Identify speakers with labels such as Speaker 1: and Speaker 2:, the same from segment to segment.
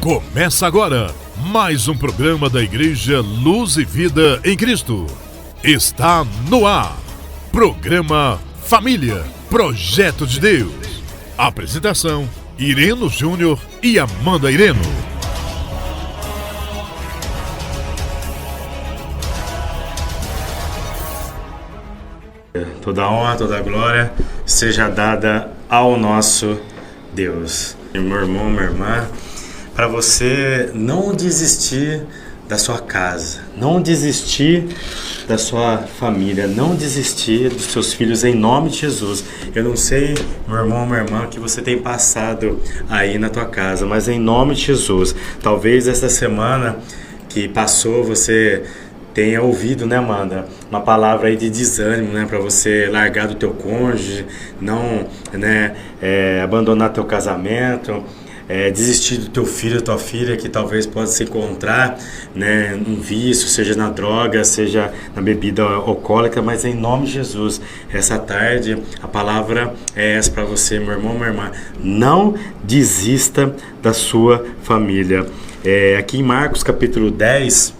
Speaker 1: Começa agora mais um programa da Igreja Luz e Vida em Cristo. Está no ar. Programa Família, Projeto de Deus. Apresentação: Ireno Júnior e Amanda Ireno.
Speaker 2: Toda honra, toda glória seja dada ao nosso Deus. Meu irmão, minha irmã, para você não desistir da sua casa, não desistir da sua família, não desistir dos seus filhos em nome de Jesus. Eu não sei, meu irmão, minha irmã, o que você tem passado aí na tua casa, mas em nome de Jesus, talvez essa semana que passou você tenha ouvido, né, Amanda, uma palavra aí de desânimo, né, para você largar do teu cônjuge, não, né, abandonar teu casamento, desistir do teu filho, tua filha, que talvez possa se encontrar, né, num vício, seja na droga, seja na bebida alcoólica, mas em nome de Jesus, essa tarde a palavra é essa para você, meu irmão, minha irmã, não desista da sua família. Aqui em Marcos capítulo 10,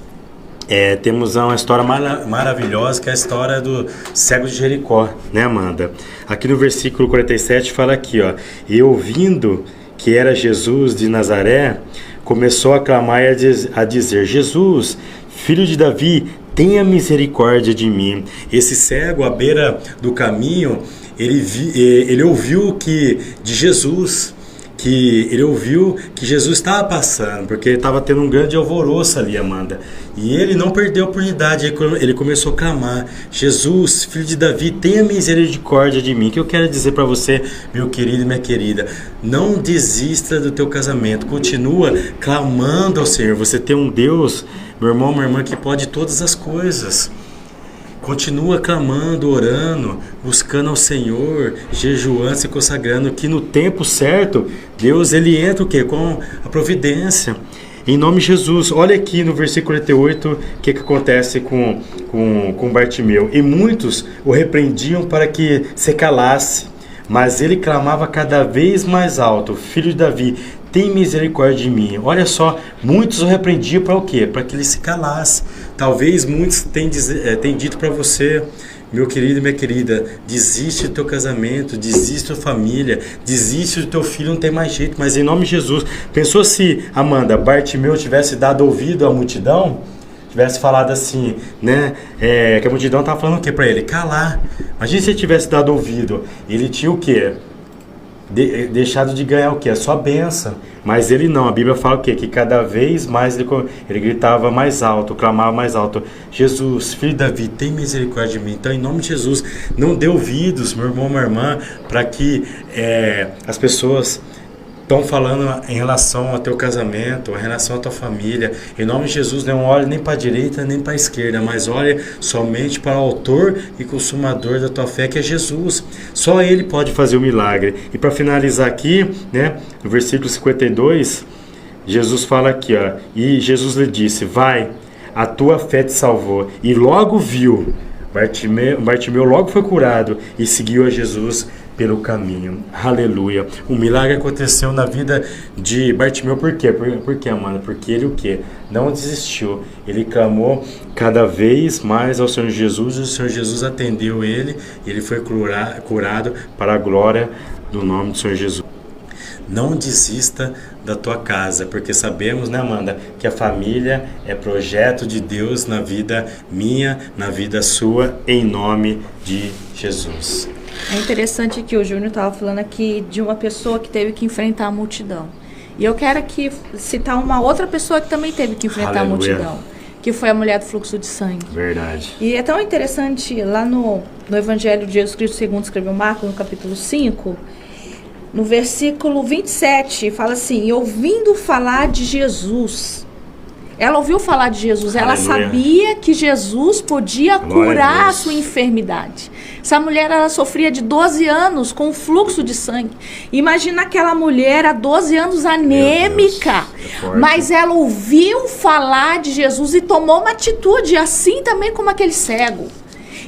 Speaker 2: temos uma história maravilhosa, que é a história do cego de Jericó, né, Amanda? Aqui no versículo 47 fala aqui, ó: e ouvindo que era Jesus de Nazaré, começou a clamar e a dizer: Jesus, filho de Davi, tenha misericórdia de mim. Esse cego à beira do caminho, ele ouviu que Jesus estava passando, porque ele estava tendo um grande alvoroço ali, Amanda. E ele não perdeu a oportunidade, ele começou a clamar: Jesus, filho de Davi, tenha misericórdia de mim. O que eu quero dizer para você, meu querido e minha querida, não desista do teu casamento, continua clamando ao Senhor. Você tem um Deus, meu irmão, minha irmã, que pode todas as coisas. Continua clamando, orando, buscando ao Senhor, jejuando, se consagrando, que no tempo certo, Deus, ele entra o quê? Com a providência. Em nome de Jesus. Olha aqui no versículo 48 o que acontece com Bartimeu. E muitos o repreendiam para que se calasse, mas ele clamava cada vez mais alto: Filho de Davi, tem misericórdia de mim. Olha só, muitos o repreendiam para o quê? Para que ele se calasse. Talvez muitos tenham dito para você, meu querido e minha querida, desiste do teu casamento, desiste da tua família, desiste do teu filho, não tem mais jeito. Mas em nome de Jesus, pensou se, Amanda, Bartimeu tivesse dado ouvido à multidão, tivesse falado assim, né, que a multidão estava falando o quê para ele? Calar. Imagina se ele tivesse dado ouvido, ele tinha o quê? Deixado de ganhar o quê? A sua bênção. Mas ele não, a Bíblia fala o quê? Que cada vez mais ele gritava mais alto, clamava mais alto: Jesus, filho de Davi, tem misericórdia de mim. Então, em nome de Jesus, não dê ouvidos, meu irmão, minha irmã, para que as pessoas estão falando em relação ao teu casamento, em relação à tua família. Em nome de Jesus, não olhe nem para a direita nem para a esquerda, mas olhe somente para o autor e consumador da tua fé, que é Jesus. Só Ele pode fazer o milagre. E para finalizar aqui, né, no versículo 52, Jesus fala aqui, ó: e Jesus lhe disse: vai, a tua fé te salvou. E logo viu. Bartimeu logo foi curado e seguiu a Jesus pelo caminho. Aleluia. O milagre aconteceu na vida de Bartimeu. Por quê? Por quê, Amanda? Porque ele o quê? Não desistiu. Ele clamou cada vez mais ao Senhor Jesus, e o Senhor Jesus atendeu ele, e ele foi curado para a glória do nome do Senhor Jesus. Não desista da tua casa, porque sabemos, né, Amanda, que a família é projeto de Deus na vida minha, na vida sua, em nome de Jesus.
Speaker 3: É interessante que o Júnior estava falando aqui de uma pessoa que teve que enfrentar a multidão. E eu quero aqui citar uma outra pessoa que também teve que enfrentar a multidão, que foi a mulher do fluxo de sangue. Verdade. E é tão interessante, lá no Evangelho de Jesus Cristo segundo escreveu Marcos, no capítulo 5, no versículo 27, fala assim: e ouvindo falar de Jesus. Ela ouviu falar de Jesus, ela sabia que Jesus podia curar a sua enfermidade. Essa mulher, ela sofria de 12 anos com fluxo de sangue. Imagina aquela mulher há 12 anos anêmica, mas ela ouviu falar de Jesus e tomou uma atitude, assim também como aquele cego.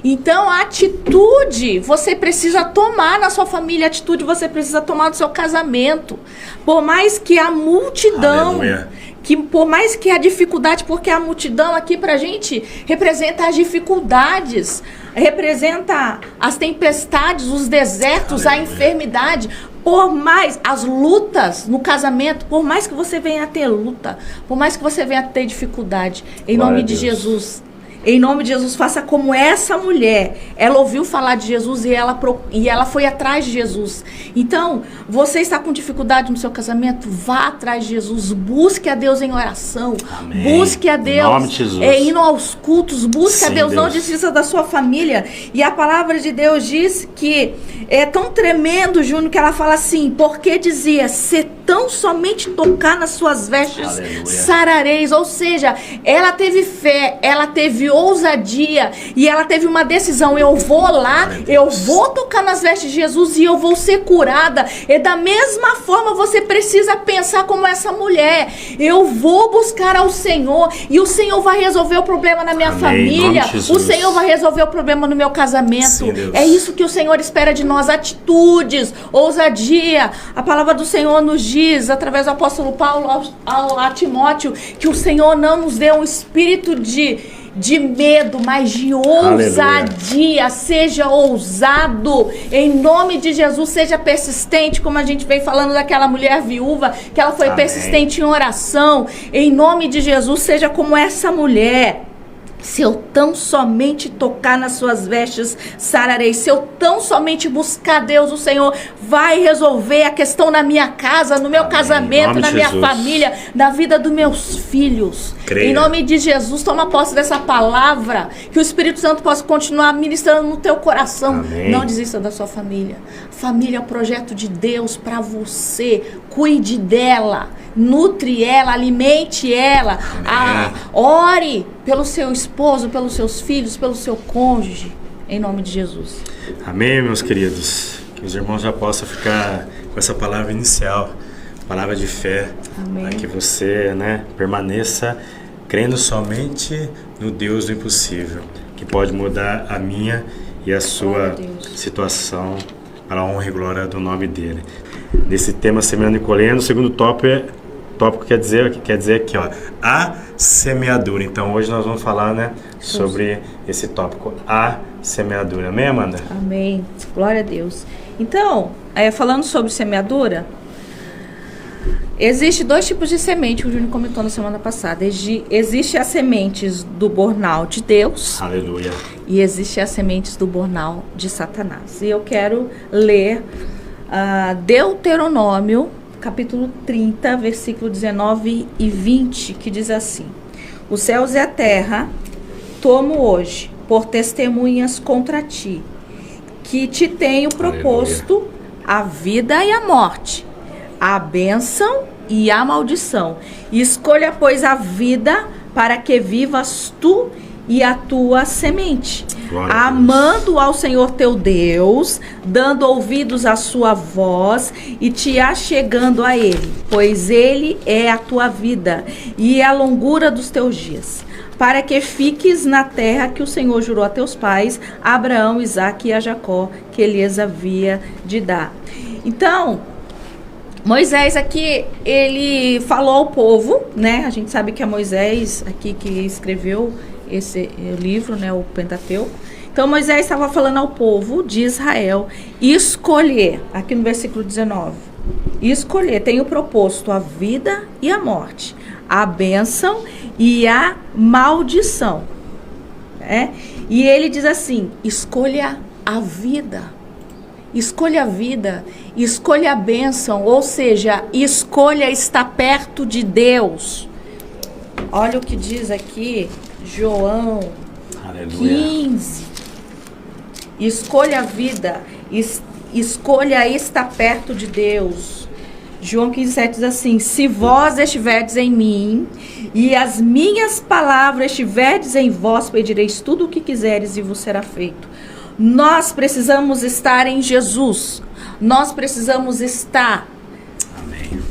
Speaker 3: Então, a atitude você precisa tomar na sua família, a atitude você precisa tomar no seu casamento. Por mais que a multidão, por mais que a dificuldade, porque a multidão aqui pra gente representa as dificuldades, representa as tempestades, os desertos, a enfermidade. Por mais as lutas no casamento, por mais que você venha a ter luta, por mais que você venha a ter dificuldade, em nome de Jesus, em nome de Jesus, faça como essa mulher. Ela ouviu falar de Jesus e ela foi atrás de Jesus. Então, você está com dificuldade no seu casamento? Vá atrás de Jesus. Busque a Deus em oração. Amém. Busque a Deus. Em nome de Jesus. Indo aos cultos. Busque a Deus. Não desista da sua família. E a palavra de Deus diz que é tão tremendo, Júnior, que ela fala assim, porque dizia, se tão somente tocar nas suas vestes, sarareis. Ou seja, ela teve fé, ela teve ousadia e ela teve uma decisão: eu vou lá, eu vou tocar nas vestes de Jesus e eu vou ser curada. E da mesma forma você precisa pensar como essa mulher: eu vou buscar ao Senhor e o Senhor vai resolver o problema na minha família, o Senhor vai resolver o problema no meu casamento. Sim, é isso que o Senhor espera de nós: atitudes, ousadia. A palavra do Senhor nos diz, através do apóstolo Paulo a Timóteo, que o Senhor não nos deu um espírito de medo, mas de ousadia. Aleluia. Seja ousado, em nome de Jesus. Seja persistente, como a gente veio falando daquela mulher viúva, que ela foi persistente em oração. Em nome de Jesus, seja como essa mulher. Se eu tão somente tocar nas suas vestes, sararei. Se eu tão somente buscar Deus, o Senhor vai resolver a questão na minha casa, no meu casamento, na minha família, na vida dos meus filhos. Creia. Em nome de Jesus, toma posse dessa palavra, que o Espírito Santo possa continuar ministrando no teu coração. Amém. Não desista da sua família. Família é o projeto de Deus para você. Cuide dela, nutre ela, alimente ela. Ore pelo seu esposo, pelos seus filhos, pelo seu cônjuge, em nome de Jesus.
Speaker 2: Amém, meus queridos. Que os irmãos já possam ficar com essa palavra inicial, palavra de fé. Amém. Para que você, permaneça crendo somente no Deus do impossível, que pode mudar a minha e a sua situação para a honra e glória do nome dele. Nesse tema Semeando e Colhendo, o segundo tópico quer dizer aqui, a semeadura. Então hoje nós vamos falar, sobre esse tópico, a semeadura. Amém, Amanda?
Speaker 3: Amém. Glória a Deus. Então, falando sobre semeadura, existe dois tipos de semente, que o Júnior comentou na semana passada. Existe as sementes do bornal de Deus.
Speaker 2: Aleluia.
Speaker 3: E existe as sementes do bornal de Satanás. E eu quero ler Deuteronômio, capítulo 30, versículo 19 e 20, que diz assim: os céus e a terra tomo hoje por testemunhas contra ti, que te tenho proposto a vida e a morte, a bênção e a maldição. Escolha, pois, a vida, para que vivas tu e a tua semente, amando ao Senhor teu Deus, dando ouvidos à sua voz e te achegando a Ele, pois Ele é a tua vida e a longura dos teus dias, para que fiques na terra que o Senhor jurou a teus pais, a Abraão, Isaque e a Jacó, que Ele lhes havia de dar. Então, Moisés aqui, ele falou ao povo, A gente sabe que é Moisés aqui que escreveu esse livro, o Pentateuco. Então Moisés estava falando ao povo de Israel escolher, aqui no versículo 19, escolher, tenho proposto a vida e a morte, a bênção e a maldição. E ele diz assim: escolha a vida. Escolha a vida, escolha a bênção, ou seja, escolha estar perto de Deus. Olha o que diz aqui, João 15. Escolha a vida, escolha estar perto de Deus. João 15,7 diz assim: se vós estiverdes em mim e as minhas palavras estiverdes em vós, pedireis tudo o que quiseres e vos será feito. Nós precisamos estar em Jesus. Nós precisamos estar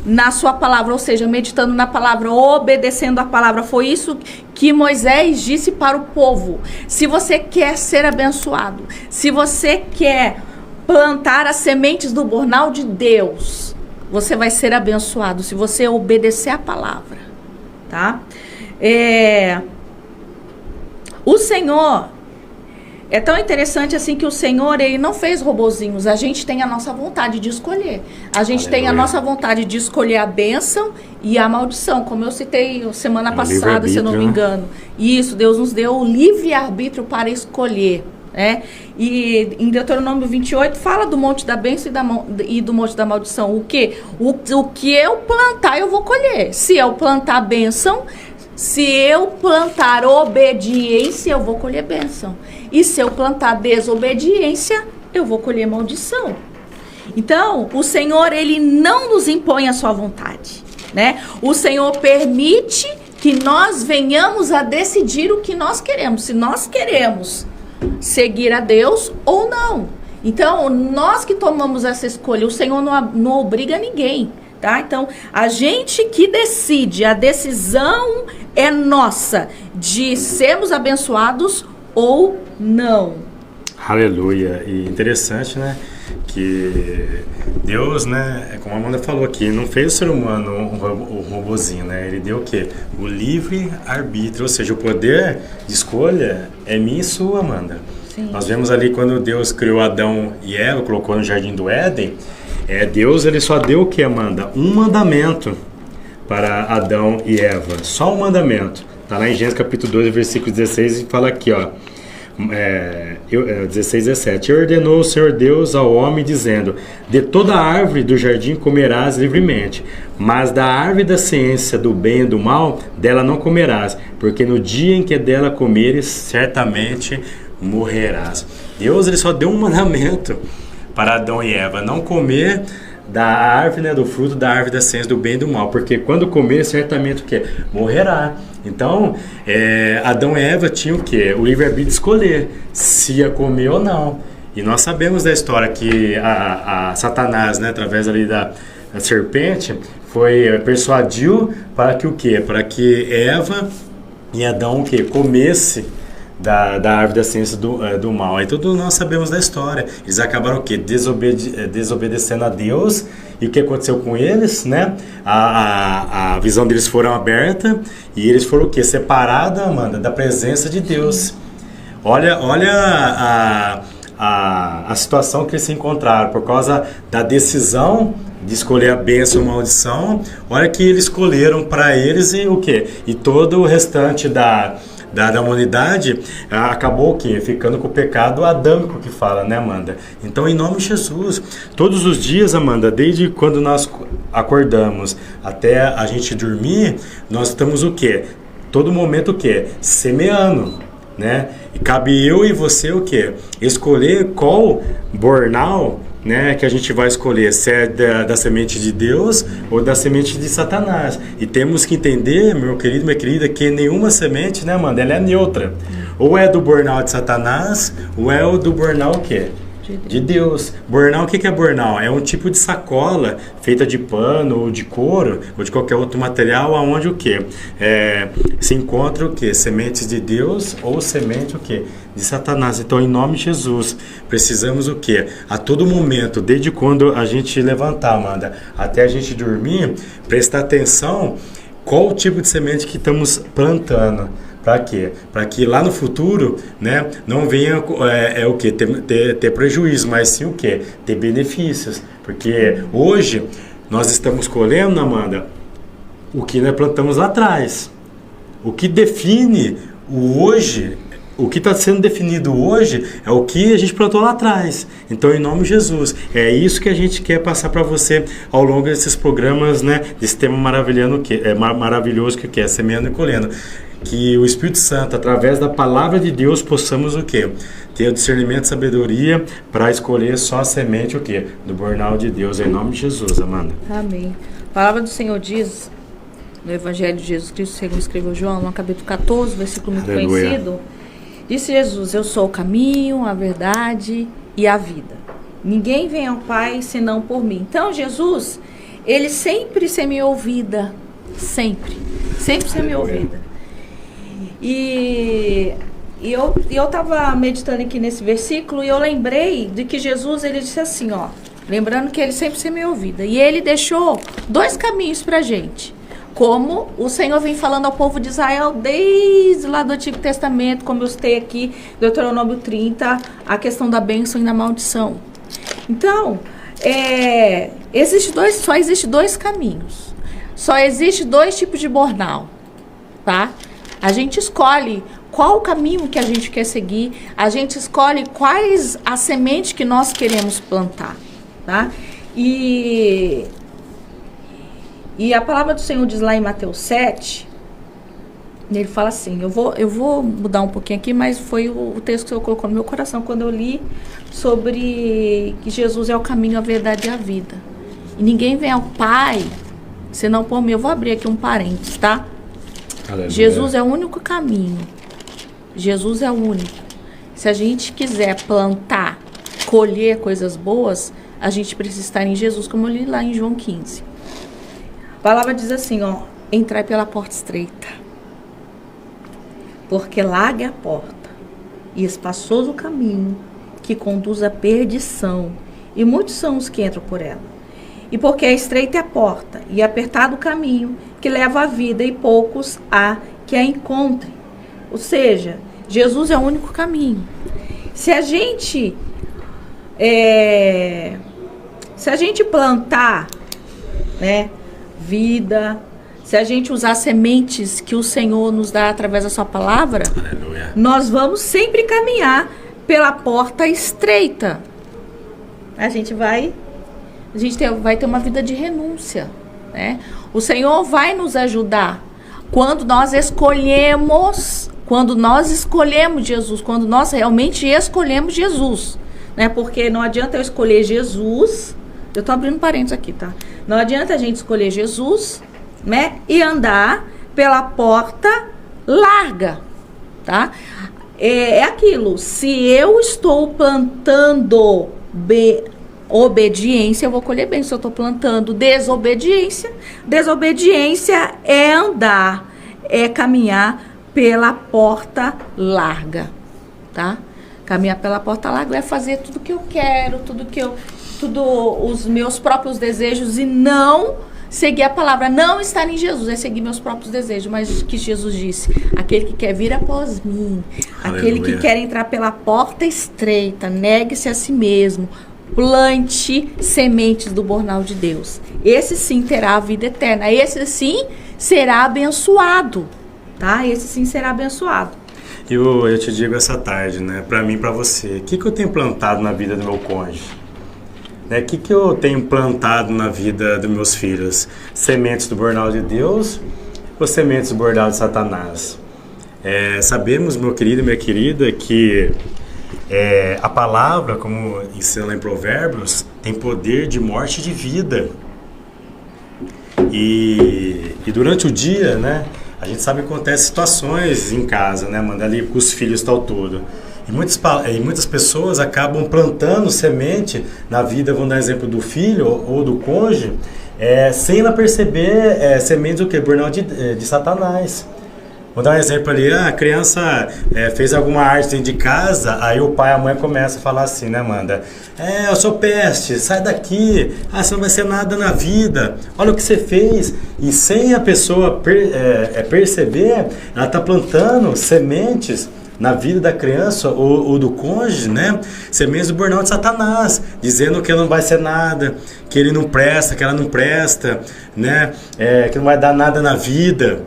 Speaker 3: na sua palavra, ou seja, meditando na palavra, obedecendo a palavra. Foi isso que Moisés disse para o povo: se você quer ser abençoado, se você quer plantar as sementes do bornal de Deus, você vai ser abençoado se você obedecer a palavra, tá? O Senhor, é tão interessante assim que o Senhor, ele não fez robozinhos. A gente tem a nossa vontade de escolher. A gente tem a nossa vontade de escolher a bênção e a maldição, como eu citei semana passada, se eu não me engano. Isso, Deus nos deu o livre-arbítrio para escolher, né? E em Deuteronômio 28 fala do monte da bênção e do monte da maldição. O que eu plantar, eu vou colher. Se eu plantar bênção, se eu plantar obediência, eu vou colher bênção. E se eu plantar desobediência, eu vou colher maldição. Então, o Senhor, ele não nos impõe a sua vontade, né? O Senhor permite que nós venhamos a decidir o que nós queremos. Se nós queremos seguir a Deus ou não. Então, nós que tomamos essa escolha, o Senhor não obriga ninguém, tá? Então, a gente que decide, a decisão é nossa de sermos abençoados ou não.
Speaker 2: Aleluia. E interessante, né? Que Deus, né, como a Amanda falou aqui, não fez o ser humano um robozinho, né? Ele deu o quê? O livre-arbítrio, ou seja, o poder de escolha é minha e sua, Amanda.
Speaker 3: Sim.
Speaker 2: Nós vemos ali quando Deus criou Adão e Eva, colocou no Jardim do Éden, Deus, ele só deu o que, Amanda? Um mandamento para Adão e Eva, só um mandamento. Está lá em Gênesis capítulo 2, versículo 16, e fala aqui, ó, 16, 17. E ordenou o Senhor Deus ao homem, dizendo: de toda árvore do jardim comerás livremente, mas da árvore da ciência do bem e do mal, dela não comerás, porque no dia em que dela comeres, certamente morrerás. Deus, ele só deu um mandamento para Adão e Eva: não comer da árvore, né, do fruto da árvore da ciência do bem e do mal, porque quando comer, certamente o quê? Morrerá. Então, Adão e Eva tinham o quê? O livre-arbítrio de escolher se ia comer ou não. E nós sabemos da história que a Satanás, né, através ali da serpente, persuadiu para que o quê? Para que Eva e Adão o quê? Comesse da árvore da ciência do mal. Aí todos nós sabemos da história. Eles acabaram o quê? Desobedecendo a Deus. E o que aconteceu com eles, né? A visão deles foram aberta e eles foram o quê? Separados, Amanda, da presença de Deus. Olha a situação que eles se encontraram por causa da decisão de escolher a bênção ou a maldição. Olha que eles escolheram para eles e o quê? E todo o restante da humanidade acabou o quê? Ficando com o pecado adâmico que fala, né, Amanda? Então, em nome de Jesus, todos os dias, Amanda, desde quando nós acordamos até a gente dormir, nós estamos o quê? Todo momento o quê? Semeando, né? E cabe eu e você o quê? Escolher qual bornal, né, que a gente vai escolher, se é da semente de Deus ou da semente de Satanás. E temos que entender, meu querido, minha querida, que nenhuma semente, né, Amanda, ela é neutra. Ou é do bornal de Satanás, ou é o do bornal o quê? De Deus. Bornal, o que é bornal? É um tipo de sacola feita de pano ou de couro ou de qualquer outro material, aonde o quê? Se encontra o quê? Sementes de Deus ou semente o quê? De Satanás. Então, em nome de Jesus, precisamos o quê? A todo momento, desde quando a gente levantar, Amanda, até a gente dormir, prestar atenção qual o tipo de semente que estamos plantando. Para quê? Para que lá no futuro, né, não venha o quê? Ter prejuízo, mas sim o quê? Ter benefícios. Porque hoje nós estamos colhendo, Amanda, o que nós plantamos lá atrás. O que define o hoje, o que está sendo definido hoje é o que a gente plantou lá atrás. Então, em nome de Jesus, é isso que a gente quer passar para você ao longo desses programas, né, desse tema maravilhoso que é Semeando e Colhendo. Que o Espírito Santo, através da palavra de Deus, possamos o quê? Ter o discernimento e sabedoria para escolher só a semente o quê? Do bornal de Deus, em nome de Jesus, Amanda.
Speaker 3: Amém. A palavra do Senhor diz, no Evangelho de Jesus Cristo, segundo escreveu João, no capítulo 14, versículo muito
Speaker 2: Aleluia.
Speaker 3: Conhecido, disse Jesus: eu sou o caminho, a verdade e a vida. Ninguém vem ao Pai senão por mim. Então, Jesus, ele sempre semeou vida. Sempre semeou vida. E eu estava meditando aqui nesse versículo e eu lembrei de que Jesus, ele disse assim, ó, lembrando que ele sempre semeia ouvida, e ele deixou 2 caminhos pra gente, como o Senhor vem falando ao povo de Israel desde lá do Antigo Testamento, como eu citei aqui, Deuteronômio 30, a questão da bênção e da maldição. Então, só existe 2 caminhos, só existe 2 tipos de bornal, tá? A gente escolhe qual o caminho que a gente quer seguir, a gente escolhe quais as sementes que nós queremos plantar, tá? E a palavra do Senhor diz lá em Mateus 7, ele fala assim, eu vou mudar um pouquinho aqui, mas foi o texto que o Senhor colocou no meu coração quando eu li sobre que Jesus é o caminho, a verdade e a vida. E ninguém vem ao Pai senão por mim. Eu vou abrir aqui um parênteses, tá? Aleluia. Jesus é o único caminho. Jesus é o único. Se a gente quiser plantar, colher coisas boas, a gente precisa estar em Jesus, como eu li lá em João 15. A palavra diz assim, ó, entrai pela porta estreita, porque larga é a porta e espaçoso o caminho que conduz à perdição, e muitos são os que entram por ela. E porque estreita é a porta e apertado o caminho que leva à vida, e poucos há que a encontrem. Ou seja, Jesus é o único caminho. Se a gente plantar, né, vida, se a gente usar sementes que o Senhor nos dá através da sua palavra, aleluia, nós vamos sempre caminhar pela porta estreita. A gente vai ter uma vida de renúncia, né? O Senhor vai nos ajudar quando nós escolhemos Jesus, quando nós realmente escolhemos Jesus, né? Porque não adianta eu escolher Jesus, eu tô abrindo parênteses aqui, tá? Não adianta a gente escolher Jesus, né? E andar pela porta larga, tá? É aquilo, se eu estou plantando obediência, eu vou colher bem. Se eu estou plantando desobediência é andar, é caminhar pela porta larga, tá? Caminhar pela porta larga é fazer tudo que eu quero, tudo os meus próprios desejos, e não seguir a palavra, não estar em Jesus, é seguir meus próprios desejos. Mas que Jesus disse, aquele que quer vir após mim, aleluia, aquele que quer entrar pela porta estreita, negue-se a si mesmo, plante sementes do bornal de Deus. Esse sim terá a vida eterna, esse sim será abençoado, tá? Esse sim será abençoado.
Speaker 2: Eu te digo essa tarde, né, pra mim, pra você, o que eu tenho plantado na vida do meu cônjuge? O que eu tenho plantado na vida dos meus filhos? Sementes do bornal de Deus ou sementes do bornal de Satanás? Sabemos, meu querido e minha querida, que a palavra, como ensina lá em Provérbios, tem poder de morte e de vida. E durante o dia, né, a gente sabe que acontecem situações em casa, né, manda ali com os filhos tal todo. E muitas pessoas acabam plantando semente na vida, vamos dar exemplo do filho ou do cônjuge, sem ela perceber sementes do que? Bornal de Satanás. Vou dar um exemplo ali, a criança fez alguma arte dentro de casa, aí o pai e a mãe começam a falar assim, né, Amanda? Eu sou peste, sai daqui, você não vai ser nada na vida, olha o que você fez. E sem a pessoa perceber, ela está plantando sementes na vida da criança ou do cônjuge, né? Sementes do bornal de Satanás, dizendo que ele não vai ser nada, que ele não presta, que ela não presta, né? Que não vai dar nada na vida.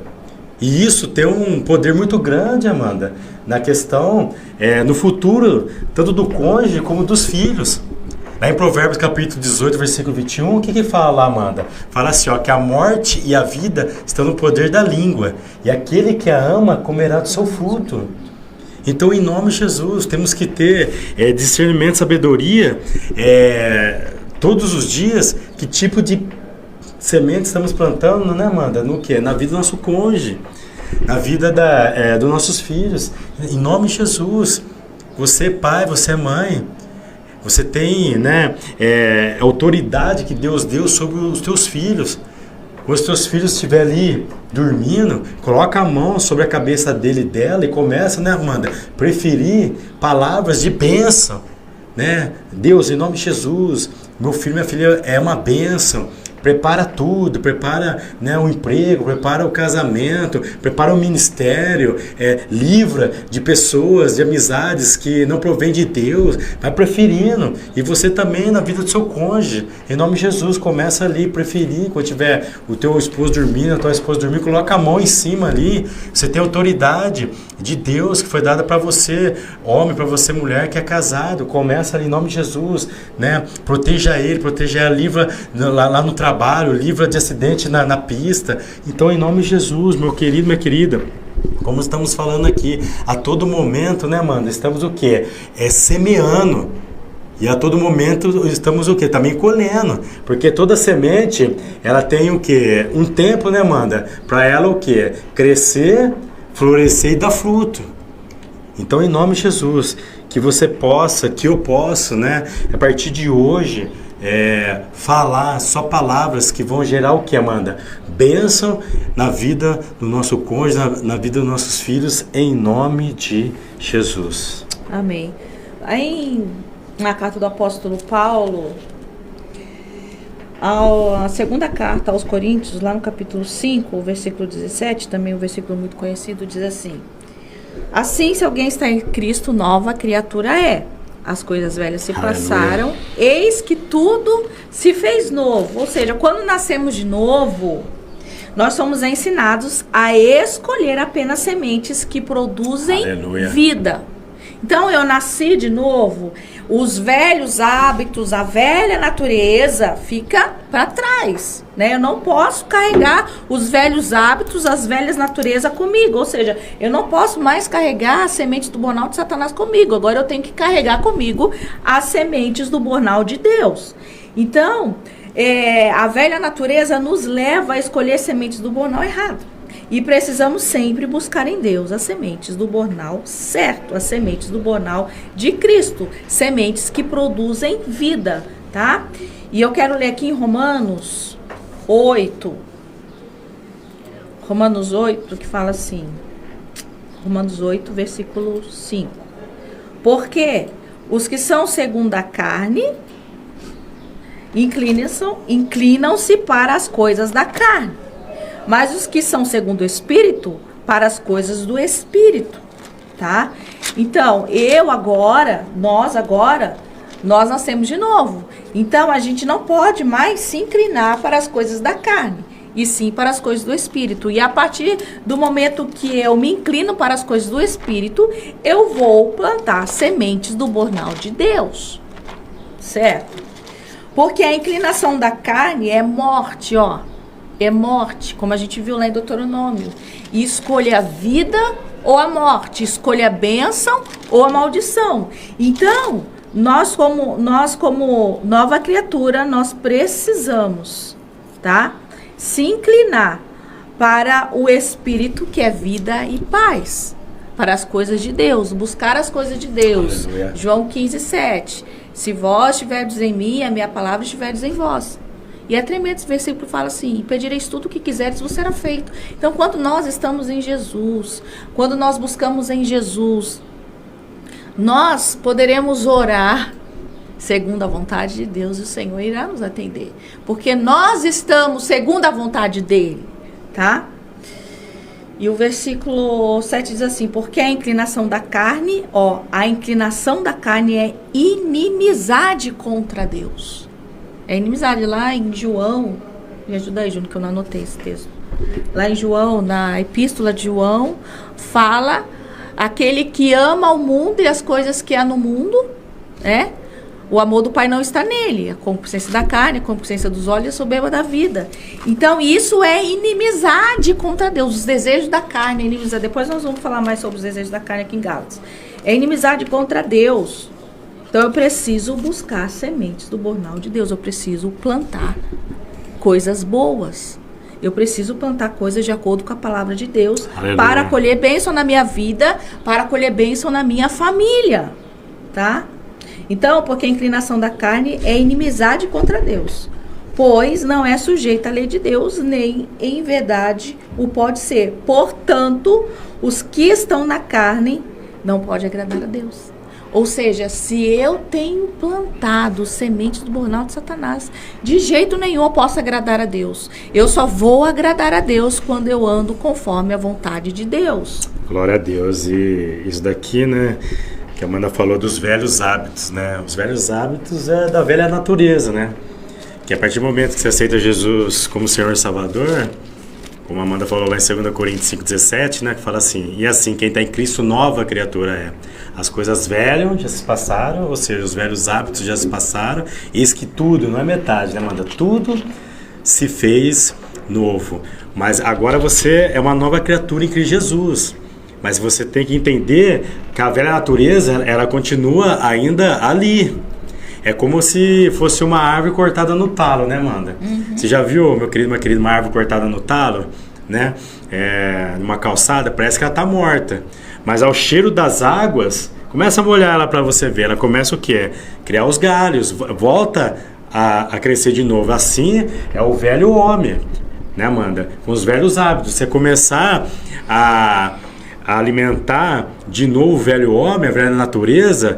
Speaker 2: E isso tem um poder muito grande, Amanda, na questão, no futuro, tanto do cônjuge como dos filhos. Lá em Provérbios capítulo 18, versículo 21, o que fala lá, Amanda? Fala assim, ó, que a morte e a vida estão no poder da língua, e aquele que a ama comerá do seu fruto. Então, em nome de Jesus, temos que ter discernimento, sabedoria, todos os dias, que tipo de semente estamos plantando, né, Amanda? No que? Na vida do nosso cônjuge, na vida dos nossos filhos. Em nome de Jesus, você pai, você mãe, você tem, né, autoridade que Deus deu sobre os teus filhos. Os teus filhos estiverem ali dormindo, coloca a mão sobre a cabeça dele e dela e começa, né, Amanda, preferir palavras de bênção, né? Deus, em nome de Jesus, meu filho, minha filha é uma bênção. Prepara tudo, prepara, né, o emprego, prepara o casamento, prepara o ministério, livra de pessoas, de amizades que não provém de Deus, vai preferindo. E você também na vida do seu cônjuge, em nome de Jesus, começa ali, preferir, quando tiver o teu esposo dormindo, a tua esposa dormindo, coloca a mão em cima ali, você tem autoridade de Deus que foi dada para você, homem, para você mulher que é casado, começa ali em nome de Jesus, né, proteja ele, proteja ela, livra lá no trabalho, livra de acidente na pista. Então, em nome de Jesus, meu querido, minha querida, como estamos falando aqui, a todo momento, né, Amanda, estamos o quê? Semeando. E a todo momento estamos o quê? Também colhendo. Porque toda semente, ela tem o quê? Um tempo, né, Amanda? Para ela o quê? Crescer, florescer e dar fruto. Então, em nome de Jesus, que você possa, que eu possa, né, a partir de hoje, falar só palavras que vão gerar o que, Amanda? Bênção na vida do nosso cônjuge, na vida dos nossos filhos, em nome de Jesus.
Speaker 3: Amém. Aí, na carta do apóstolo Paulo, a segunda carta aos Coríntios, lá no capítulo 5, o versículo 17, também um versículo muito conhecido, diz assim: assim, se alguém está em Cristo, nova criatura é. As coisas velhas se passaram, eis que tudo se fez novo. Ou seja, quando nascemos de novo, nós somos ensinados a escolher apenas sementes que produzem vida. Então, eu nasci de novo, os velhos hábitos, a velha natureza fica para trás, né? Eu não posso carregar os velhos hábitos, as velhas naturezas comigo, ou seja, eu não posso mais carregar as sementes do bornal de Satanás comigo, agora eu tenho que carregar comigo as sementes do bornal de Deus. Então, a velha natureza nos leva a escolher sementes do bornal errado. E precisamos sempre buscar em Deus as sementes do bornal certo, as sementes do bornal de Cristo, sementes que produzem vida, tá? E eu quero ler aqui em Romanos 8, que fala assim, Romanos 8, versículo 5. Porque os que são segundo a carne inclinam-se para as coisas da carne, mas os que são segundo o Espírito, para as coisas do Espírito, tá? Então, nós nascemos de novo. Então, a gente não pode mais se inclinar para as coisas da carne, e sim para as coisas do Espírito. E a partir do momento que eu me inclino para as coisas do Espírito, eu vou plantar sementes do bornal de Deus, certo? Porque a inclinação da carne é morte, ó. É morte, como a gente viu lá em Deuteronômio. E escolha a vida ou a morte, escolha a bênção ou a maldição. Então, nós como nova criatura, nós precisamos, tá? Se inclinar para o Espírito, que é vida e paz, para as coisas de Deus, buscar as coisas de Deus. Aleluia. João 15, 7. Se vós estiverdes em mim, a minha palavra estiverdes em vós. E é tremendo esse versículo, fala assim: pedireis tudo o que quiseres, vos será feito. Então, quando nós estamos em Jesus, quando nós buscamos em Jesus, nós poderemos orar segundo a vontade de Deus, e o Senhor irá nos atender. Porque nós estamos segundo a vontade dele, tá? E o versículo 7 diz assim: porque a inclinação da carne, a inclinação da carne é inimizade contra Deus. É inimizade. Lá em João, me ajuda aí, Júnior, que eu não anotei esse texto. Lá em João, na epístola de João, fala: aquele que ama o mundo e as coisas que há no mundo, o amor do Pai não está nele. A concupiscência da carne, a concupiscência dos olhos e a soberba da vida. Então, isso é inimizade contra Deus. Os desejos da carne, inimizade. Depois nós vamos falar mais sobre os desejos da carne aqui em Gálatas. É inimizade contra Deus. Então, eu preciso buscar sementes do bornal de Deus. Eu preciso plantar coisas boas. Eu preciso plantar coisas de acordo com a palavra de Deus. Aleluia. Para colher bênção na minha vida, para colher bênção na minha família, tá? Então, porque a inclinação da carne é inimizade contra Deus. pois não é sujeito à lei de Deus, nem em verdade o pode ser. Portanto, os que estão na carne não podem agradar a Deus. Ou seja, se eu tenho plantado sementes do burnout de Satanás, de jeito nenhum eu posso agradar a Deus. Eu só vou agradar a Deus quando eu ando conforme a vontade de Deus.
Speaker 2: Glória a Deus. E isso daqui, né, que a Amanda falou dos velhos hábitos, né? Os velhos hábitos é da velha natureza, né? Que a partir do momento que você aceita Jesus como Senhor e Salvador, como a Amanda falou lá em 2 Coríntios 5,17, né, que fala assim: e assim, quem está em Cristo, nova criatura é. As coisas velhas já se passaram, ou seja, os velhos hábitos já se passaram, eis que tudo, não é metade, né, Amanda? Tudo se fez novo. Mas agora você é uma nova criatura em Cristo Jesus. Mas você tem que entender que a velha natureza, ela continua ainda ali. É como se fosse uma árvore cortada no talo, né, Amanda? Você já viu, meu querido, uma árvore cortada no talo, né? Numa calçada, parece que ela está morta. Mas ao cheiro das águas, começa a molhar ela para você ver. Ela começa o quê? Criar os galhos, volta a crescer de novo. Assim é o velho homem, né, Amanda? Com os velhos hábitos. Você começar a alimentar de novo o velho homem, a velha natureza,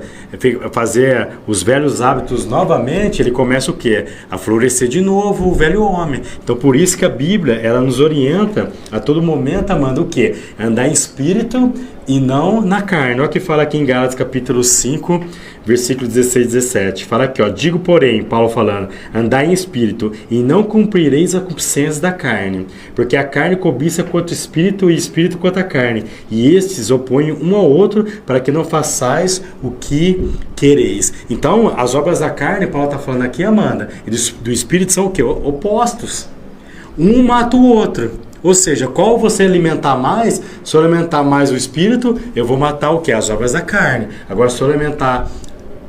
Speaker 2: fazer os velhos hábitos novamente, ele começa o quê? A florescer de novo o velho homem. Então por isso que a Bíblia, ela nos orienta a todo momento, Amanda, o quê? Andar em espírito e não na carne. Olha o que fala aqui em Gálatas capítulo 5, versículo 16 e 17. Fala aqui, ó: digo, porém, Paulo falando, andai em espírito e não cumprireis a concupiscência da carne, porque a carne cobiça contra o espírito e o espírito contra a carne, e estes opõem um ao outro para que não façais o que quereis. Então, as obras da carne, Paulo está falando aqui, Amanda, e do espírito são o quê? Opostos. Um mata o outro. Ou seja, qual você alimentar mais? Se eu alimentar mais o espírito, eu vou matar o quê? As obras da carne. Agora, se eu alimentar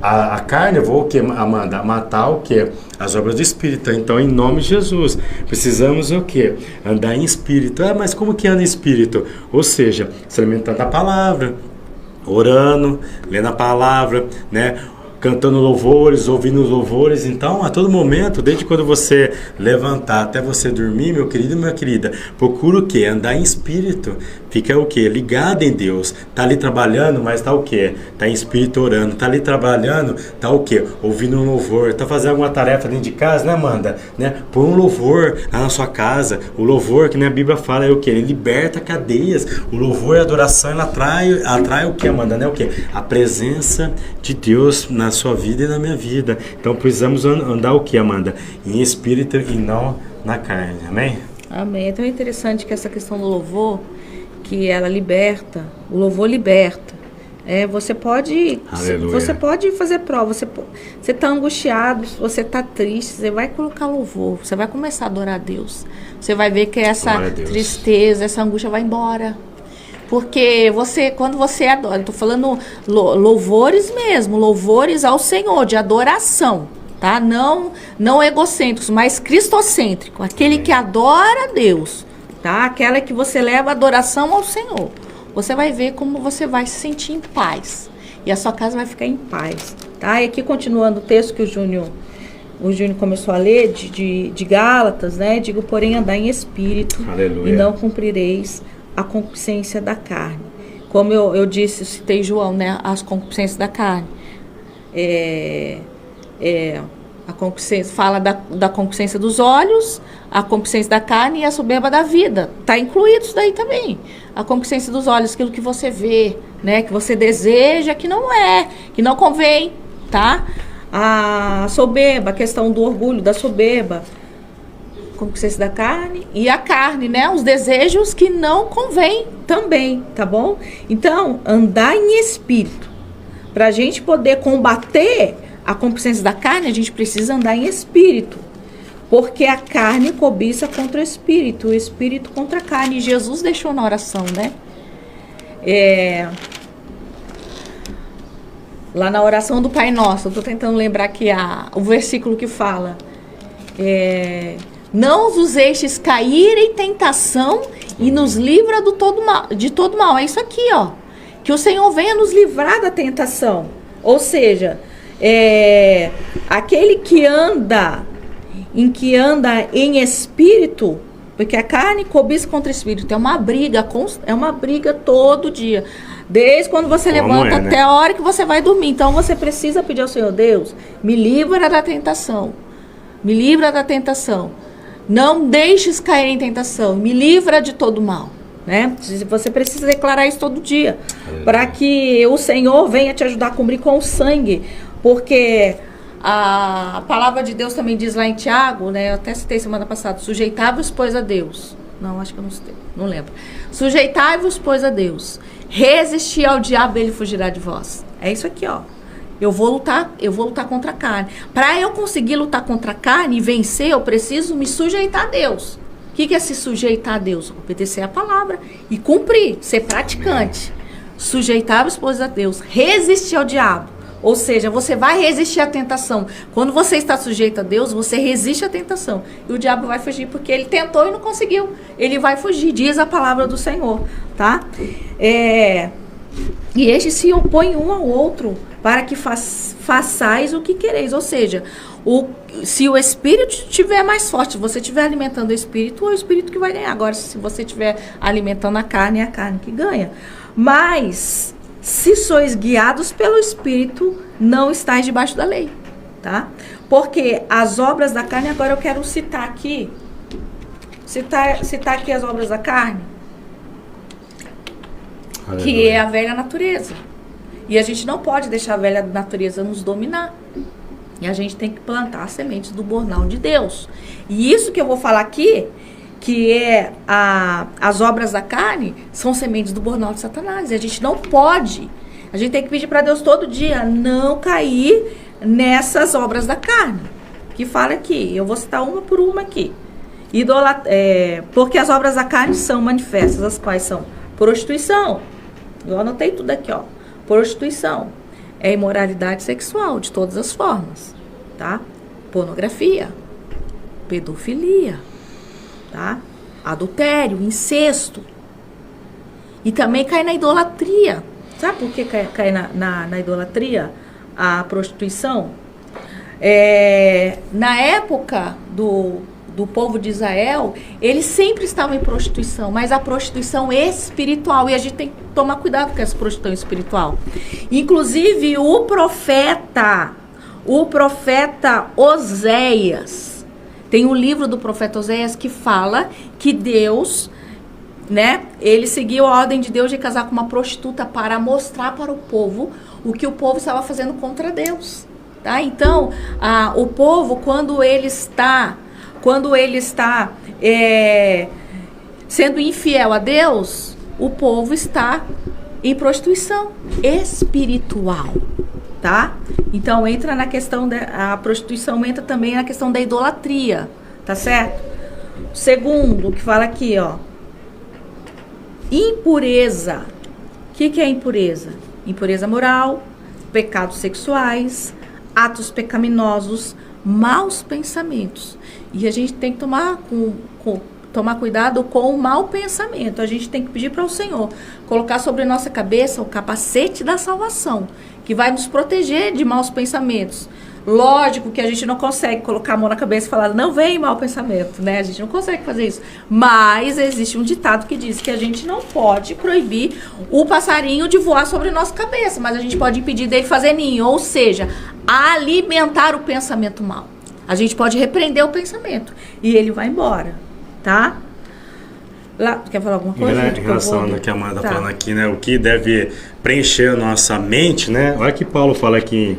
Speaker 2: a carne, eu vou o quê, Amanda? Matar o quê? As obras do espírito. Então, em nome de Jesus, precisamos o quê? Andar em espírito. Mas como que anda em espírito? Ou seja, se alimentando da palavra, orando, lendo a palavra, né? Cantando louvores, ouvindo louvores. Então, a todo momento, desde quando você levantar até você dormir, meu querido e minha querida, procura o quê? Andar em espírito. Fica o quê? Ligado em Deus. Tá ali trabalhando, mas tá o quê? Tá em espírito orando. Tá ali trabalhando, tá o quê? Ouvindo um louvor. Tá fazendo alguma tarefa dentro de casa, né, Amanda? Né? Põe um louvor lá na sua casa. O louvor, que nem a Bíblia fala, é o quê? Ele liberta cadeias. O louvor e a adoração, ela atrai o quê, Amanda? Né? O quê? A presença de Deus na sua vida e na minha vida. Então precisamos andar o que, Amanda? Em espírito e não na carne. Amém?
Speaker 3: Amém. É tão interessante que essa questão do louvor, que ela liberta, o louvor liberta. Você pode fazer prova. Você está angustiado, você está triste, você vai colocar louvor, você vai começar a adorar a Deus. Você vai ver que essa tristeza, essa angústia vai embora. Porque quando você adora, estou falando louvores mesmo, louvores ao Senhor, de adoração, tá? Não egocêntricos, mas cristocêntrico, aquele que adora a Deus, tá? Aquela que você leva adoração ao Senhor. Você vai ver como você vai se sentir em paz, e a sua casa vai ficar em paz, tá? E aqui continuando o texto que o Júnior começou a ler, de Gálatas, né? Digo, porém, andar em espírito, aleluia, e não cumprireis a concupiscência da carne. Como eu disse, citei João, né? As concupiscências da carne. A concupiscência fala da concupiscência dos olhos, a concupiscência da carne e a soberba da vida. Está incluído isso daí também. A concupiscência dos olhos, aquilo que você vê, né? Que você deseja, que não convém, tá? A soberba, a questão do orgulho, da soberba, concupiscência da carne, e a carne, né? Os desejos que não convém também, tá bom? Então, andar em espírito. Para a gente poder combater a concupiscência da carne, a gente precisa andar em espírito. Porque a carne cobiça contra o espírito contra a carne. E Jesus deixou na oração, né? Lá na oração do Pai Nosso, eu estou tentando lembrar aqui o versículo que fala: não os deixes cair em tentação e nos livra de todo mal. É isso aqui, ó. Que o Senhor venha nos livrar da tentação. Ou seja, aquele que anda em que anda em espírito, porque a carne cobiça contra o espírito, é uma briga todo dia. Desde quando você levanta até a hora que você vai dormir. Então você precisa pedir ao Senhor: Deus, me livra da tentação. Me livra da tentação. Não deixes cair em tentação. Me livra de todo mal. Né? Você precisa declarar isso todo dia. Para que o Senhor venha te ajudar a cobrir com o sangue. Porque a palavra de Deus também diz lá em Tiago, né? Eu até citei semana passada: sujeitai-vos, pois, a Deus. Não, acho que eu não citei, não lembro. Sujeitai-vos, pois, a Deus. Resistir ao diabo, ele fugirá de vós. É isso aqui, ó. Eu vou lutar contra a carne. Para eu conseguir lutar contra a carne e vencer, eu preciso me sujeitar a Deus. O que é se sujeitar a Deus? Obedecer a palavra e cumprir, ser praticante. Sujeitar-vos, pois, a Deus. Resistir ao diabo. Ou seja, você vai resistir à tentação. Quando você está sujeito a Deus, você resiste à tentação. E o diabo vai fugir, porque ele tentou e não conseguiu. Ele vai fugir, diz a palavra do Senhor. Tá? E estes se opõem um ao outro, para que façais o que quereis. Ou seja, se o espírito estiver mais forte, se você estiver alimentando o espírito, é o espírito que vai ganhar. Agora, se você estiver alimentando a carne, é a carne que ganha. Mas se sois guiados pelo Espírito, não estáis debaixo da lei, tá? Porque as obras da carne, agora eu quero citar aqui as obras da carne, que é a velha natureza. E a gente não pode deixar a velha natureza nos dominar. E a gente tem que plantar as sementes do bornal de Deus. E isso que eu vou falar aqui, que é as obras da carne, são sementes do bornal de Satanás. E a gente não pode, a gente tem que pedir para Deus todo dia não cair nessas obras da carne. Que fala aqui, eu vou citar uma por uma aqui. Porque as obras da carne são manifestas, as quais são prostituição. Eu anotei tudo aqui, ó. Prostituição é imoralidade sexual de todas as formas, tá? Pornografia, pedofilia, tá? Adultério, incesto. E também cai na idolatria. Sabe por que cai na idolatria? A prostituição. Na época do povo de Israel, eles sempre estavam em prostituição, mas a prostituição espiritual. E a gente tem que tomar cuidado com essa prostituição espiritual. Inclusive, o profeta Oséias, tem um livro do profeta Oséias que fala que Deus, né, ele seguiu a ordem de Deus de casar com uma prostituta para mostrar para o povo o que o povo estava fazendo contra Deus, tá? Então, o povo, quando ele está sendo infiel a Deus, o povo está em prostituição espiritual, tá? Então entra na questão a prostituição, entra também na questão da idolatria, tá certo? Segundo, que fala aqui, ó, impureza. O que é impureza? Impureza moral, pecados sexuais, atos pecaminosos, maus pensamentos. E a gente tem que tomar cuidado com o mau pensamento. A gente tem que pedir para o Senhor colocar sobre nossa cabeça o capacete da salvação, que vai nos proteger de maus pensamentos. Lógico que a gente não consegue colocar a mão na cabeça e falar, não vem mau pensamento, né? A gente não consegue fazer isso. Mas existe um ditado que diz que a gente não pode proibir o passarinho de voar sobre nossa cabeça, mas a gente pode impedir dele fazer ninho, ou seja, alimentar o pensamento mau. A gente pode repreender o pensamento e ele vai embora, tá? Quer falar alguma coisa?
Speaker 2: Em relação ao que a Amanda está falando aqui, né? O que deve preencher a nossa mente, né? Olha que Paulo fala aqui em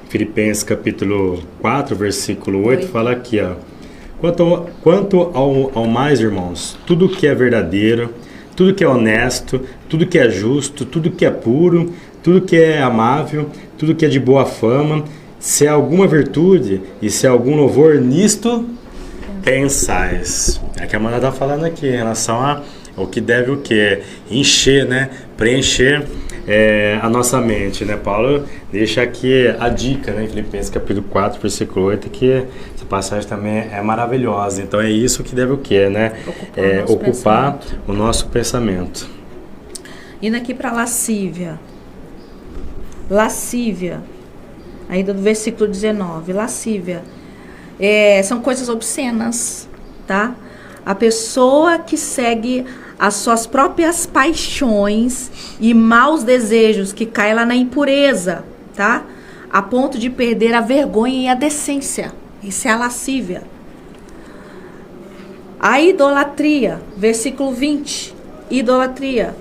Speaker 2: Filipenses capítulo 4, versículo 8, fala aqui, ó. Quanto ao mais, irmãos, tudo que é verdadeiro, tudo que é honesto, tudo que é justo, tudo que é puro, tudo que é amável, tudo que é de boa fama, se há alguma virtude e se há algum louvor, nisto pensais. É que a Amanda está falando aqui em relação ao que deve o quê? Encher, né? Preencher a nossa mente, né? Paulo deixa aqui a dica, né? Em Filipenses capítulo 4, versículo 8, que essa passagem também é maravilhosa. Então é isso que deve o quê, né? Ocupar o nosso pensamento.
Speaker 3: Indo aqui para lascívia. Lascívia. Ainda do versículo 19, lascívia. São coisas obscenas, tá? A pessoa que segue as suas próprias paixões e maus desejos, que cai lá na impureza, tá? A ponto de perder a vergonha e a decência. Isso é a lascívia. A idolatria, versículo 20. Idolatria,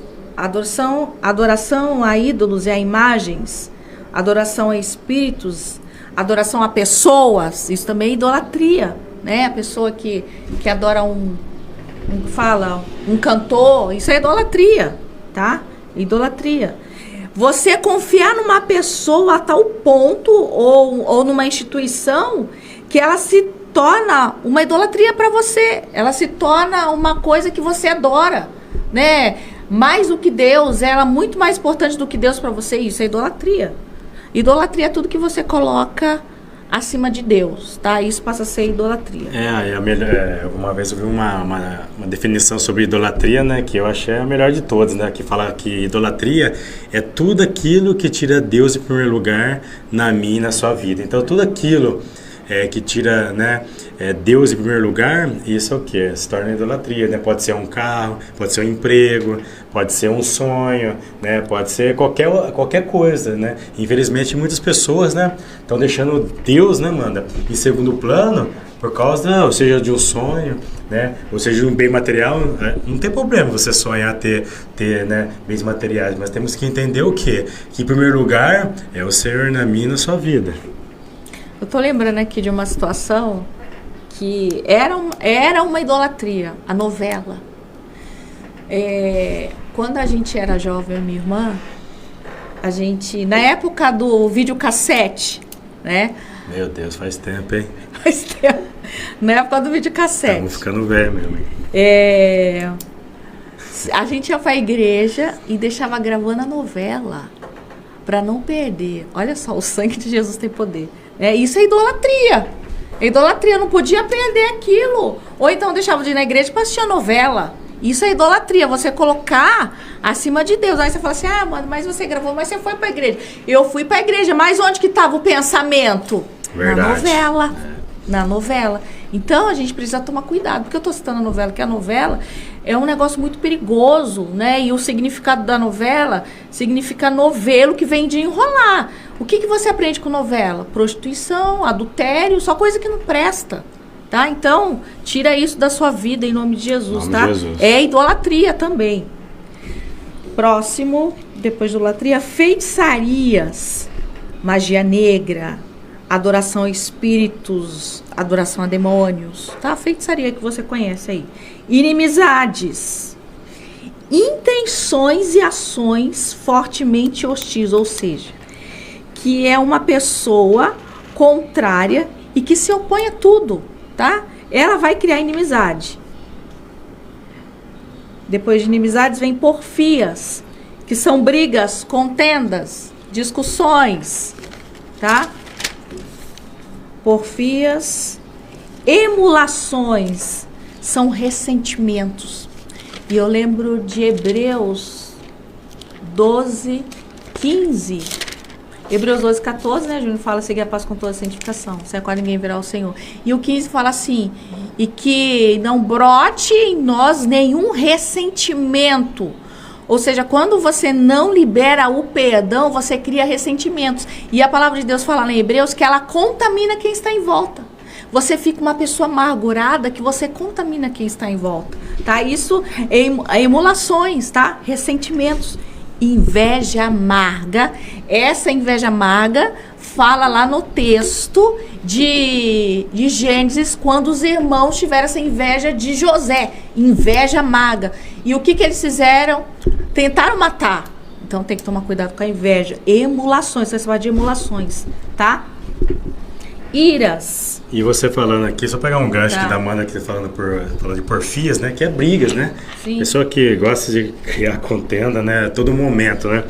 Speaker 3: adoração a ídolos e a imagens, adoração a espíritos, adoração a pessoas, isso também é idolatria, né? A pessoa que adora um cantor, isso é idolatria, tá? Idolatria. Você confiar numa pessoa a tal ponto ou numa instituição que ela se torna uma idolatria para você, ela se torna uma coisa que você adora, né? Mais do que Deus, ela é muito mais importante do que Deus para você, isso é idolatria. Idolatria é tudo que você coloca acima de Deus, tá? Isso passa a ser idolatria.
Speaker 2: Uma vez eu vi uma definição sobre idolatria, né, que eu achei a melhor de todas, né, que fala que idolatria é tudo aquilo que tira Deus em primeiro lugar na minha e na sua vida. Então, tudo aquilo que tira, né, Deus em primeiro lugar, isso é o que? Se torna idolatria, né? Pode ser um carro, pode ser um emprego, pode ser um sonho, né? Pode ser qualquer coisa, né? Infelizmente, muitas pessoas, né, estão deixando Deus, né, Amanda, em segundo plano por causa, ou seja, de um sonho, né? Ou seja, de um bem material. Não tem problema você sonhar ter né, bens materiais, mas temos que entender o quê? Que em primeiro lugar é o Senhor na minha e na sua vida.
Speaker 3: Eu tô lembrando aqui de uma situação que era uma idolatria, a novela. Quando a gente era jovem, a minha irmã, na época do videocassete, né?
Speaker 2: Meu Deus, faz tempo, hein?
Speaker 3: Faz tempo. Na época do videocassete.
Speaker 2: Estamos ficando velho mesmo, hein?
Speaker 3: A gente ia pra igreja e deixava gravando a novela para não perder. Olha só, o sangue de Jesus tem poder. Isso é idolatria. Idolatria, não podia perder aquilo. Ou então deixava de ir na igreja para assistir a novela. Isso é idolatria, você colocar acima de Deus. Aí você fala assim, mano, mas você gravou, mas você foi para a igreja. Eu fui para a igreja, mas onde que estava o pensamento?
Speaker 2: Verdade.
Speaker 3: Na novela. Na novela. Então a gente precisa tomar cuidado, porque eu estou citando a novela, que a novela é um negócio muito perigoso, né? E o significado da novela significa novelo, que vem de enrolar. O que você aprende com novela? Prostituição, adultério, só coisa que não presta, tá? Então, tira isso da sua vida em nome de Jesus, tá? É idolatria também. Próximo, depois de idolatria, feitiçarias, magia negra, adoração a espíritos, adoração a demônios, tá? Feitiçaria que você conhece aí. Inimizades, intenções e ações fortemente hostis, ou seja, que é uma pessoa contrária e que se opõe a tudo, tá? Ela vai criar inimizade. Depois de inimizades vem porfias, que são brigas, contendas, discussões, tá? Porfias, emulações, são ressentimentos. E eu lembro de Hebreus 12, 15. Hebreus 12, 14, né, Júnior? Fala, seguir a paz com toda a santificação, sem a qual ninguém verá o Senhor. E o 15 fala assim, e que não brote em nós nenhum ressentimento. Ou seja, quando você não libera o perdão, você cria ressentimentos. E a palavra de Deus fala lá em Hebreus que ela contamina quem está em volta. Você fica uma pessoa amargurada que você contamina quem está em volta, tá? Isso é emulações, tá? Ressentimentos. Inveja amarga. Essa inveja amarga fala lá no texto de Gênesis, quando os irmãos tiveram essa inveja de José. Inveja amarga. E o que eles fizeram? Tentaram matar. Então tem que tomar cuidado com a inveja. Emulações, você vai falar de emulações, tá? Iras.
Speaker 2: E você falando aqui, só pegar um gancho aqui da Amanda, que você falando de porfias, né? Que é brigas, né?
Speaker 3: Sim.
Speaker 2: Pessoa que gosta de criar contenda, né? A todo momento, né?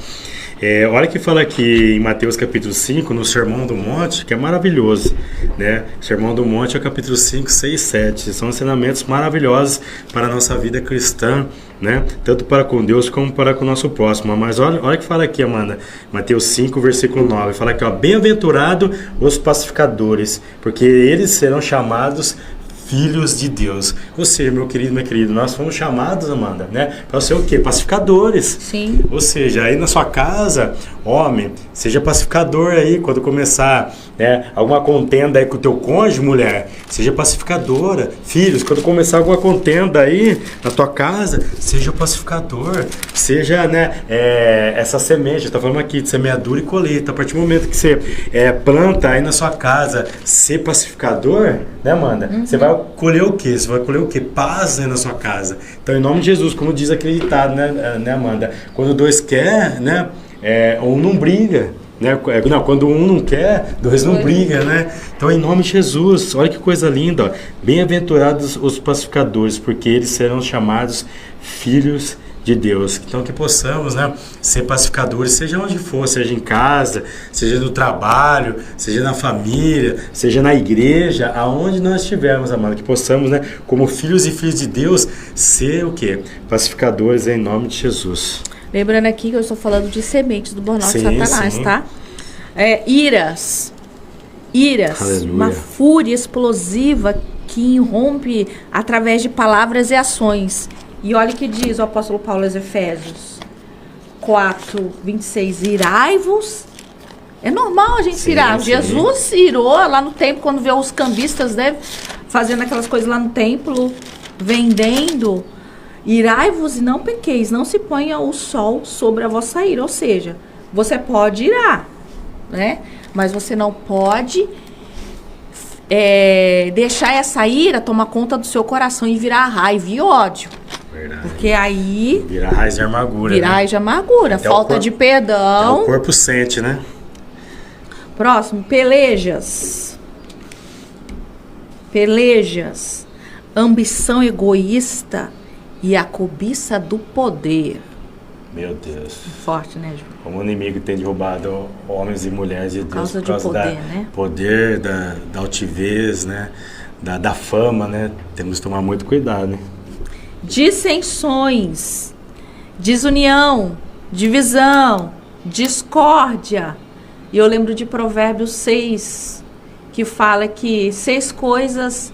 Speaker 2: Olha que fala aqui em Mateus capítulo 5, no Sermão do Monte, que é maravilhoso, né? Sermão do Monte é o capítulo 5, 6, 7. São ensinamentos maravilhosos para a nossa vida cristã, né? Tanto para com Deus como para com o nosso próximo. Mas olha que fala aqui, Amanda, Mateus 5, versículo 9. Fala aqui, ó, bem-aventurado os pacificadores, porque eles serão chamados filhos de Deus. Ou seja, meu querido, minha querida, nós fomos chamados, Amanda, né? Para ser o quê? Pacificadores.
Speaker 3: Sim.
Speaker 2: Ou seja, aí na sua casa, homem, seja pacificador aí, quando começar, né, alguma contenda aí com o teu cônjuge, mulher, seja pacificadora. Filhos, quando começar alguma contenda aí na tua casa, seja pacificador. Seja, né, essa semente, tá falando aqui de semeadura e colheita. A partir do momento que você planta aí na sua casa, ser pacificador, né, Amanda? Você vai colher o quê? Você vai colher o quê? Paz, né, na sua casa. Então, em nome de Jesus, como diz aquele ditado, né, Amanda? Quando dois quer, né, um não briga. Né? Não, quando um não quer, dois não brigam, né? Então, em nome de Jesus, olha que coisa linda, ó. Bem-aventurados os pacificadores, porque eles serão chamados filhos de Deus. Então, que possamos, né, ser pacificadores, seja onde for, seja em casa, seja no trabalho, seja na família, seja na igreja, aonde nós estivermos, amado, que possamos, né, como filhos e filhas de Deus, ser o quê? Pacificadores em nome de Jesus.
Speaker 3: Lembrando aqui que eu estou falando de sementes do burnout de Satanás, sim. Tá? Iras, aleluia. Uma fúria explosiva que irrompe através de palavras e ações. E olha o que diz o apóstolo Paulo aos Efésios 4, 26. Irai-vos. É normal a gente se irar. Jesus se irou lá no templo, quando vê os cambistas, né, fazendo aquelas coisas lá no templo, vendendo. Irai-vos e não pequeis, não se ponha o sol sobre a vossa ira. Ou seja, você pode irar, né? Mas você não pode deixar essa ira tomar conta do seu coração e virar raiva e ódio. Verdade. Porque aí...
Speaker 2: Virar raiz de amargura.
Speaker 3: Virar raiz de amargura, até falta de perdão.
Speaker 2: O corpo sente, né?
Speaker 3: Próximo, pelejas. Ambição egoísta e a cobiça do poder.
Speaker 2: Meu Deus.
Speaker 3: Forte, né, Ju?
Speaker 2: Como o inimigo tem derrubado homens e mulheres de Deus
Speaker 3: por causa
Speaker 2: da
Speaker 3: né?
Speaker 2: poder, da altivez, né? Da fama, né? Temos que tomar muito cuidado, né?
Speaker 3: Dissensões, desunião, divisão, discórdia. E eu lembro de Provérbios 6, que fala que 6 coisas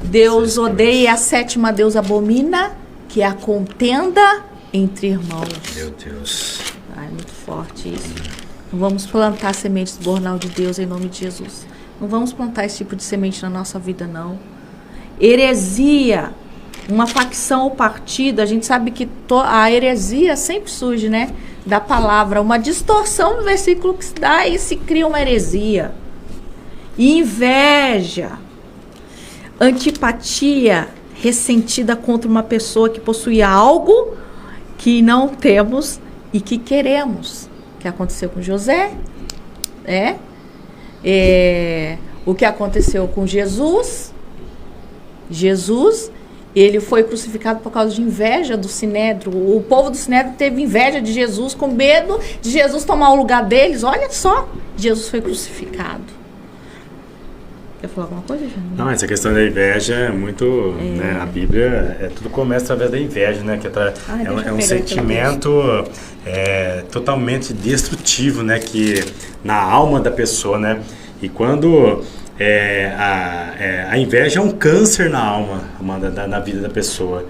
Speaker 3: Deus odeia e a 7ª Deus abomina, que é a contenda entre irmãos.
Speaker 2: Meu Deus.
Speaker 3: Ai, muito forte isso. Não vamos plantar sementes do burnout de Deus em nome de Jesus. Não vamos plantar esse tipo de semente na nossa vida, não. Heresia, uma facção ou partido, a gente sabe que a heresia sempre surge, né, da palavra, uma distorção no versículo que se dá e se cria uma heresia. Inveja, antipatia ressentida contra uma pessoa que possui algo que não temos e que queremos, que aconteceu com José, o que aconteceu com Jesus, ele foi crucificado por causa de inveja do Sinédrio. O povo do Sinédrio teve inveja de Jesus, com medo de Jesus tomar o lugar deles. Olha só, Jesus foi crucificado. Quer falar alguma coisa, Jânio?
Speaker 2: Não, essa questão da inveja é muito... Né, a Bíblia, tudo começa através da inveja, né? Que é um sentimento totalmente destrutivo, né? Que na alma da pessoa, né? E quando... a inveja é um câncer na alma, na vida da pessoa.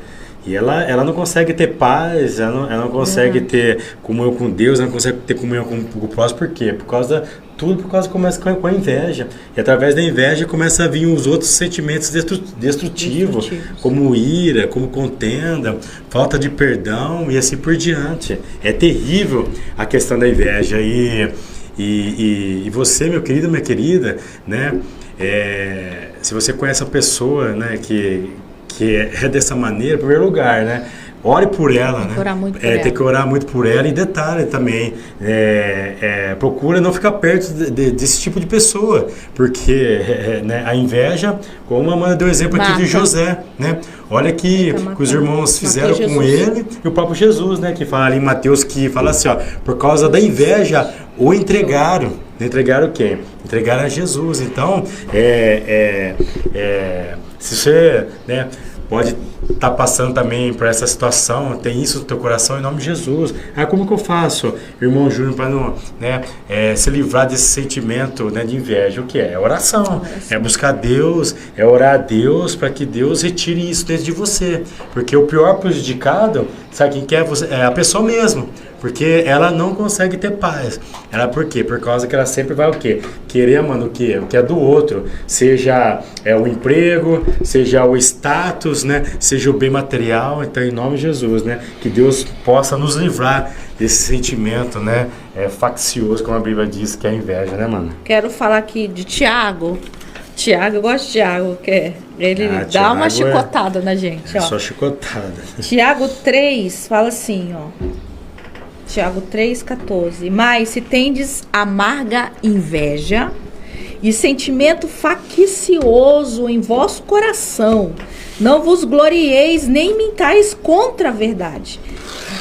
Speaker 2: E ela não consegue ter paz, ela não consegue ter comunhão com Deus, ela não consegue ter comunhão com o próximo. Por quê? Por causa que começa com a inveja. E através da inveja começa a vir os outros sentimentos destrutivos, como ira, como contenda, falta de perdão e assim por diante. É terrível a questão da inveja. E você, meu querido, minha querida, né? Se você conhece a pessoa, né, que é dessa maneira, em primeiro lugar, né? Ore por ela, né? Tem que orar muito por ela. E detalhe também, procura não ficar perto desse tipo de pessoa, porque né, a inveja, como a Amanda deu exemplo aqui de José, né? Olha que os irmãos fizeram com ele e o próprio Jesus, né? Que fala ali em Mateus, que fala assim, ó, por causa da inveja, o entregaram. Entregaram quem? Entregaram a Jesus. Então, se você, né, pode estar passando também por essa situação, tem isso no teu coração, em nome de Jesus. Como que eu faço, irmão Júnior, para não, né, se livrar desse sentimento, né, de inveja? O que é? É oração. É buscar Deus, é orar a Deus para que Deus retire isso dentro de você. Porque o pior prejudicado, sabe quem que é? É a pessoa mesmo. Porque ela não consegue ter paz. Ela por quê? Por causa que ela sempre vai o quê? Querer, mano, o quê? O que é do outro. Seja o emprego, seja o status, né? Seja o bem material. Então, em nome de Jesus, né? Que Deus possa nos livrar desse sentimento, né? Faccioso, como a Bíblia diz, que é a inveja, né, mano?
Speaker 3: Quero falar aqui de Tiago. Tiago, eu gosto de Tiago, que ele dá
Speaker 2: Tiago
Speaker 3: uma chicotada na gente, ó.
Speaker 2: Só chicotada.
Speaker 3: Tiago 3 fala assim, ó. Tiago 3,14. Mas se tendes amarga inveja e sentimento faccioso em vosso coração, não vos glorieis nem mintais contra a verdade.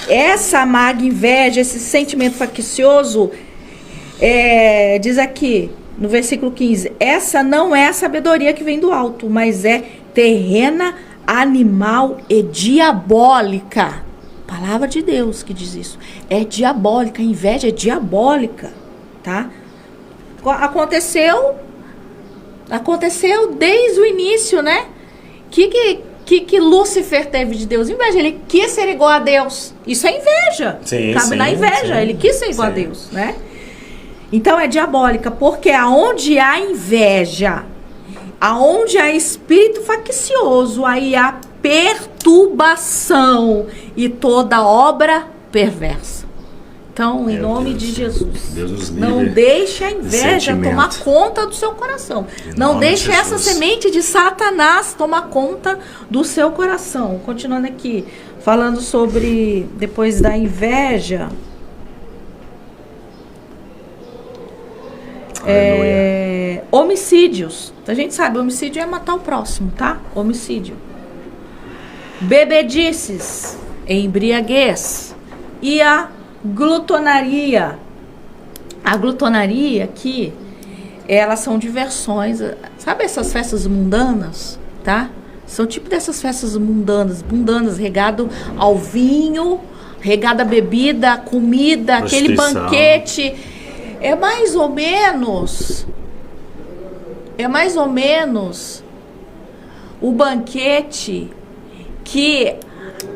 Speaker 3: Essa amarga inveja, esse sentimento faccioso, diz aqui no versículo 15, essa não é a sabedoria que vem do alto, mas é terrena, animal e diabólica. Palavra de Deus que diz isso. É diabólica, a inveja é diabólica, tá? Aconteceu desde o início, né? Que Lúcifer teve de Deus? Inveja. Ele quis ser igual a Deus. Isso é inveja.
Speaker 2: Sim,
Speaker 3: cabe na inveja. Sim, ele quis ser igual a Deus, né? Então é diabólica, porque aonde há inveja, aonde há espírito faccioso, aí há perturbação e toda obra perversa. Então, em nome de Jesus,
Speaker 2: Deus nos livre,
Speaker 3: não deixe a inveja tomar conta do seu coração. Não deixe essa semente de Satanás tomar conta do seu coração. Continuando aqui, falando sobre, depois da inveja, homicídios. A gente sabe, homicídio é matar o próximo, tá? Homicídio. Bebedices, embriaguez e a glutonaria. A glutonaria aqui, elas são diversões, sabe essas festas mundanas, tá? São tipo dessas festas mundanas, regado ao vinho, regado a bebida, a comida, aquele banquete. É mais ou menos o banquete que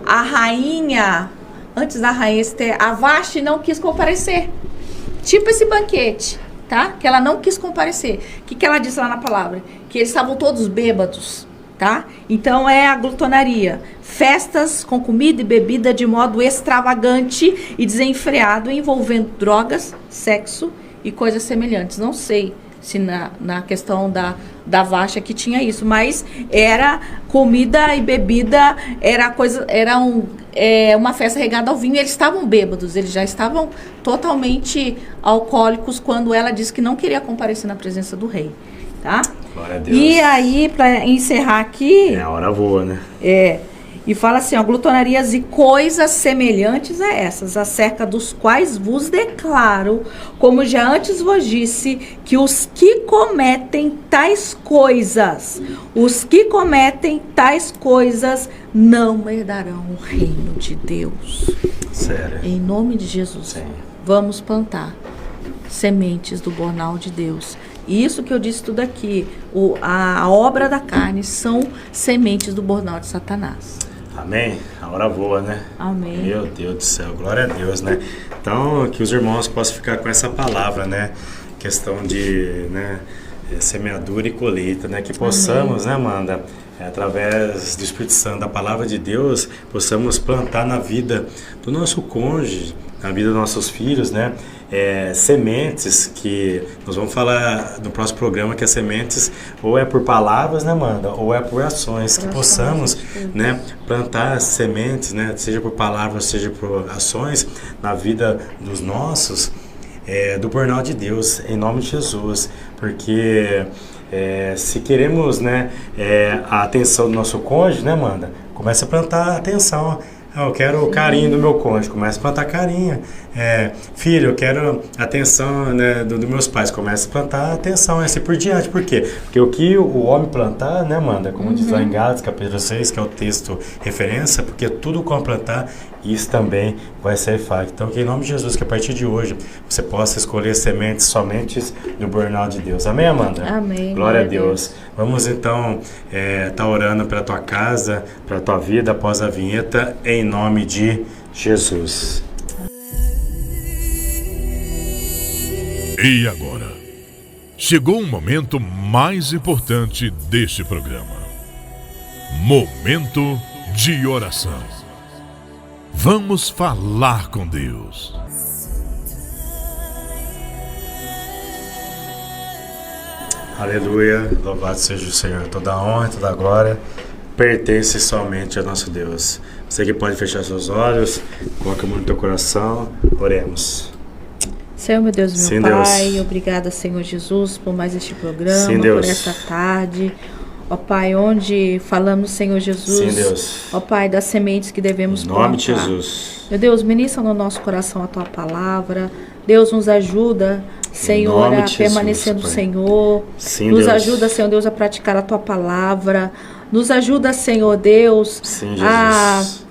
Speaker 3: a rainha, antes da rainha Esther, a Vashti não quis comparecer. Tipo esse banquete, tá? Que ela não quis comparecer. O que ela disse lá na palavra? Que eles estavam todos bêbados, tá? Então é a glutonaria. Festas com comida e bebida de modo extravagante e desenfreado, envolvendo drogas, sexo e coisas semelhantes. Não sei se na questão da Vashti que tinha isso, mas era comida e bebida, era uma festa regada ao vinho. Eles estavam bêbados, eles já estavam totalmente alcoólicos quando ela disse que não queria comparecer na presença do rei, tá?
Speaker 2: Glória a Deus.
Speaker 3: E aí, para encerrar aqui,
Speaker 2: a hora voa, né?
Speaker 3: E fala assim, ó, glutonarias e coisas semelhantes a essas, acerca dos quais vos declaro, como já antes vos disse, que os que cometem tais coisas não herdarão o reino de Deus.
Speaker 2: Sério?
Speaker 3: Em nome de Jesus,
Speaker 2: Sim.
Speaker 3: Vamos plantar sementes do bornal de Deus. Isso que eu disse tudo aqui, a obra da carne são sementes do bornal de Satanás.
Speaker 2: Amém? A hora voa, né?
Speaker 3: Amém.
Speaker 2: Meu Deus do céu, glória a Deus, né? Então, que os irmãos possam ficar com essa palavra, né? Questão de, né, semeadura e colheita, né? Que possamos, né, Amanda, através do Espírito Santo, da palavra de Deus, possamos plantar na vida do nosso cônjuge, na vida dos nossos filhos, né? Sementes que nós vamos falar no próximo programa, que as sementes ou é por palavras, né, Amanda, ou é por ações, que possamos, né, plantar sementes, né, seja por palavras, seja por ações na vida dos nossos, do bornal de Deus, em nome de Jesus, porque Se queremos, né, a atenção do nosso cônjuge, né, Amanda? Comece a plantar atenção. Eu quero o carinho do meu cônjuge, começa a plantar carinho. Filho, eu quero atenção, né, dos meus pais, começa a plantar atenção, assim por diante. Por quê? Porque o que o homem plantar, né, Amanda? Como diz lá em Gálatas, capítulo 6, que é o texto referência, porque tudo como plantar, isso também vai ser feito. Então, que em nome de Jesus, que a partir de hoje você possa escolher sementes somente do burnout de Deus. Amém, Amanda?
Speaker 3: Amém.
Speaker 2: Glória a Deus. Vamos então estar orando para a tua casa, para a tua vida após a vinheta, em nome de Jesus.
Speaker 1: E agora, chegou um momento mais importante deste programa. Momento de oração. Vamos falar com Deus.
Speaker 2: Aleluia, louvado seja o Senhor. Toda a honra, toda a glória pertence somente ao nosso Deus. Você que pode fechar seus olhos, coloca a mão no teu coração, oremos.
Speaker 3: Senhor, meu Deus, meu
Speaker 2: Sim,
Speaker 3: Pai,
Speaker 2: Deus.
Speaker 3: Obrigada, Senhor Jesus, por mais este programa,
Speaker 2: Sim,
Speaker 3: por
Speaker 2: Deus.
Speaker 3: esta tarde. Ó Pai, onde falamos, Senhor Jesus,
Speaker 2: Sim, Deus.
Speaker 3: ó Pai, das sementes que devemos
Speaker 2: Em nome de
Speaker 3: plantar.
Speaker 2: Jesus.
Speaker 3: Meu Deus, ministra no nosso coração a Tua palavra. Deus, nos ajuda, Senhor,
Speaker 2: nome
Speaker 3: a
Speaker 2: de Jesus,
Speaker 3: permanecer no
Speaker 2: Pai.
Speaker 3: Senhor.
Speaker 2: Sim,
Speaker 3: Nos
Speaker 2: Deus.
Speaker 3: ajuda, Senhor Deus, a praticar a Tua palavra. Nos ajuda, Senhor Deus,
Speaker 2: Sim, Jesus.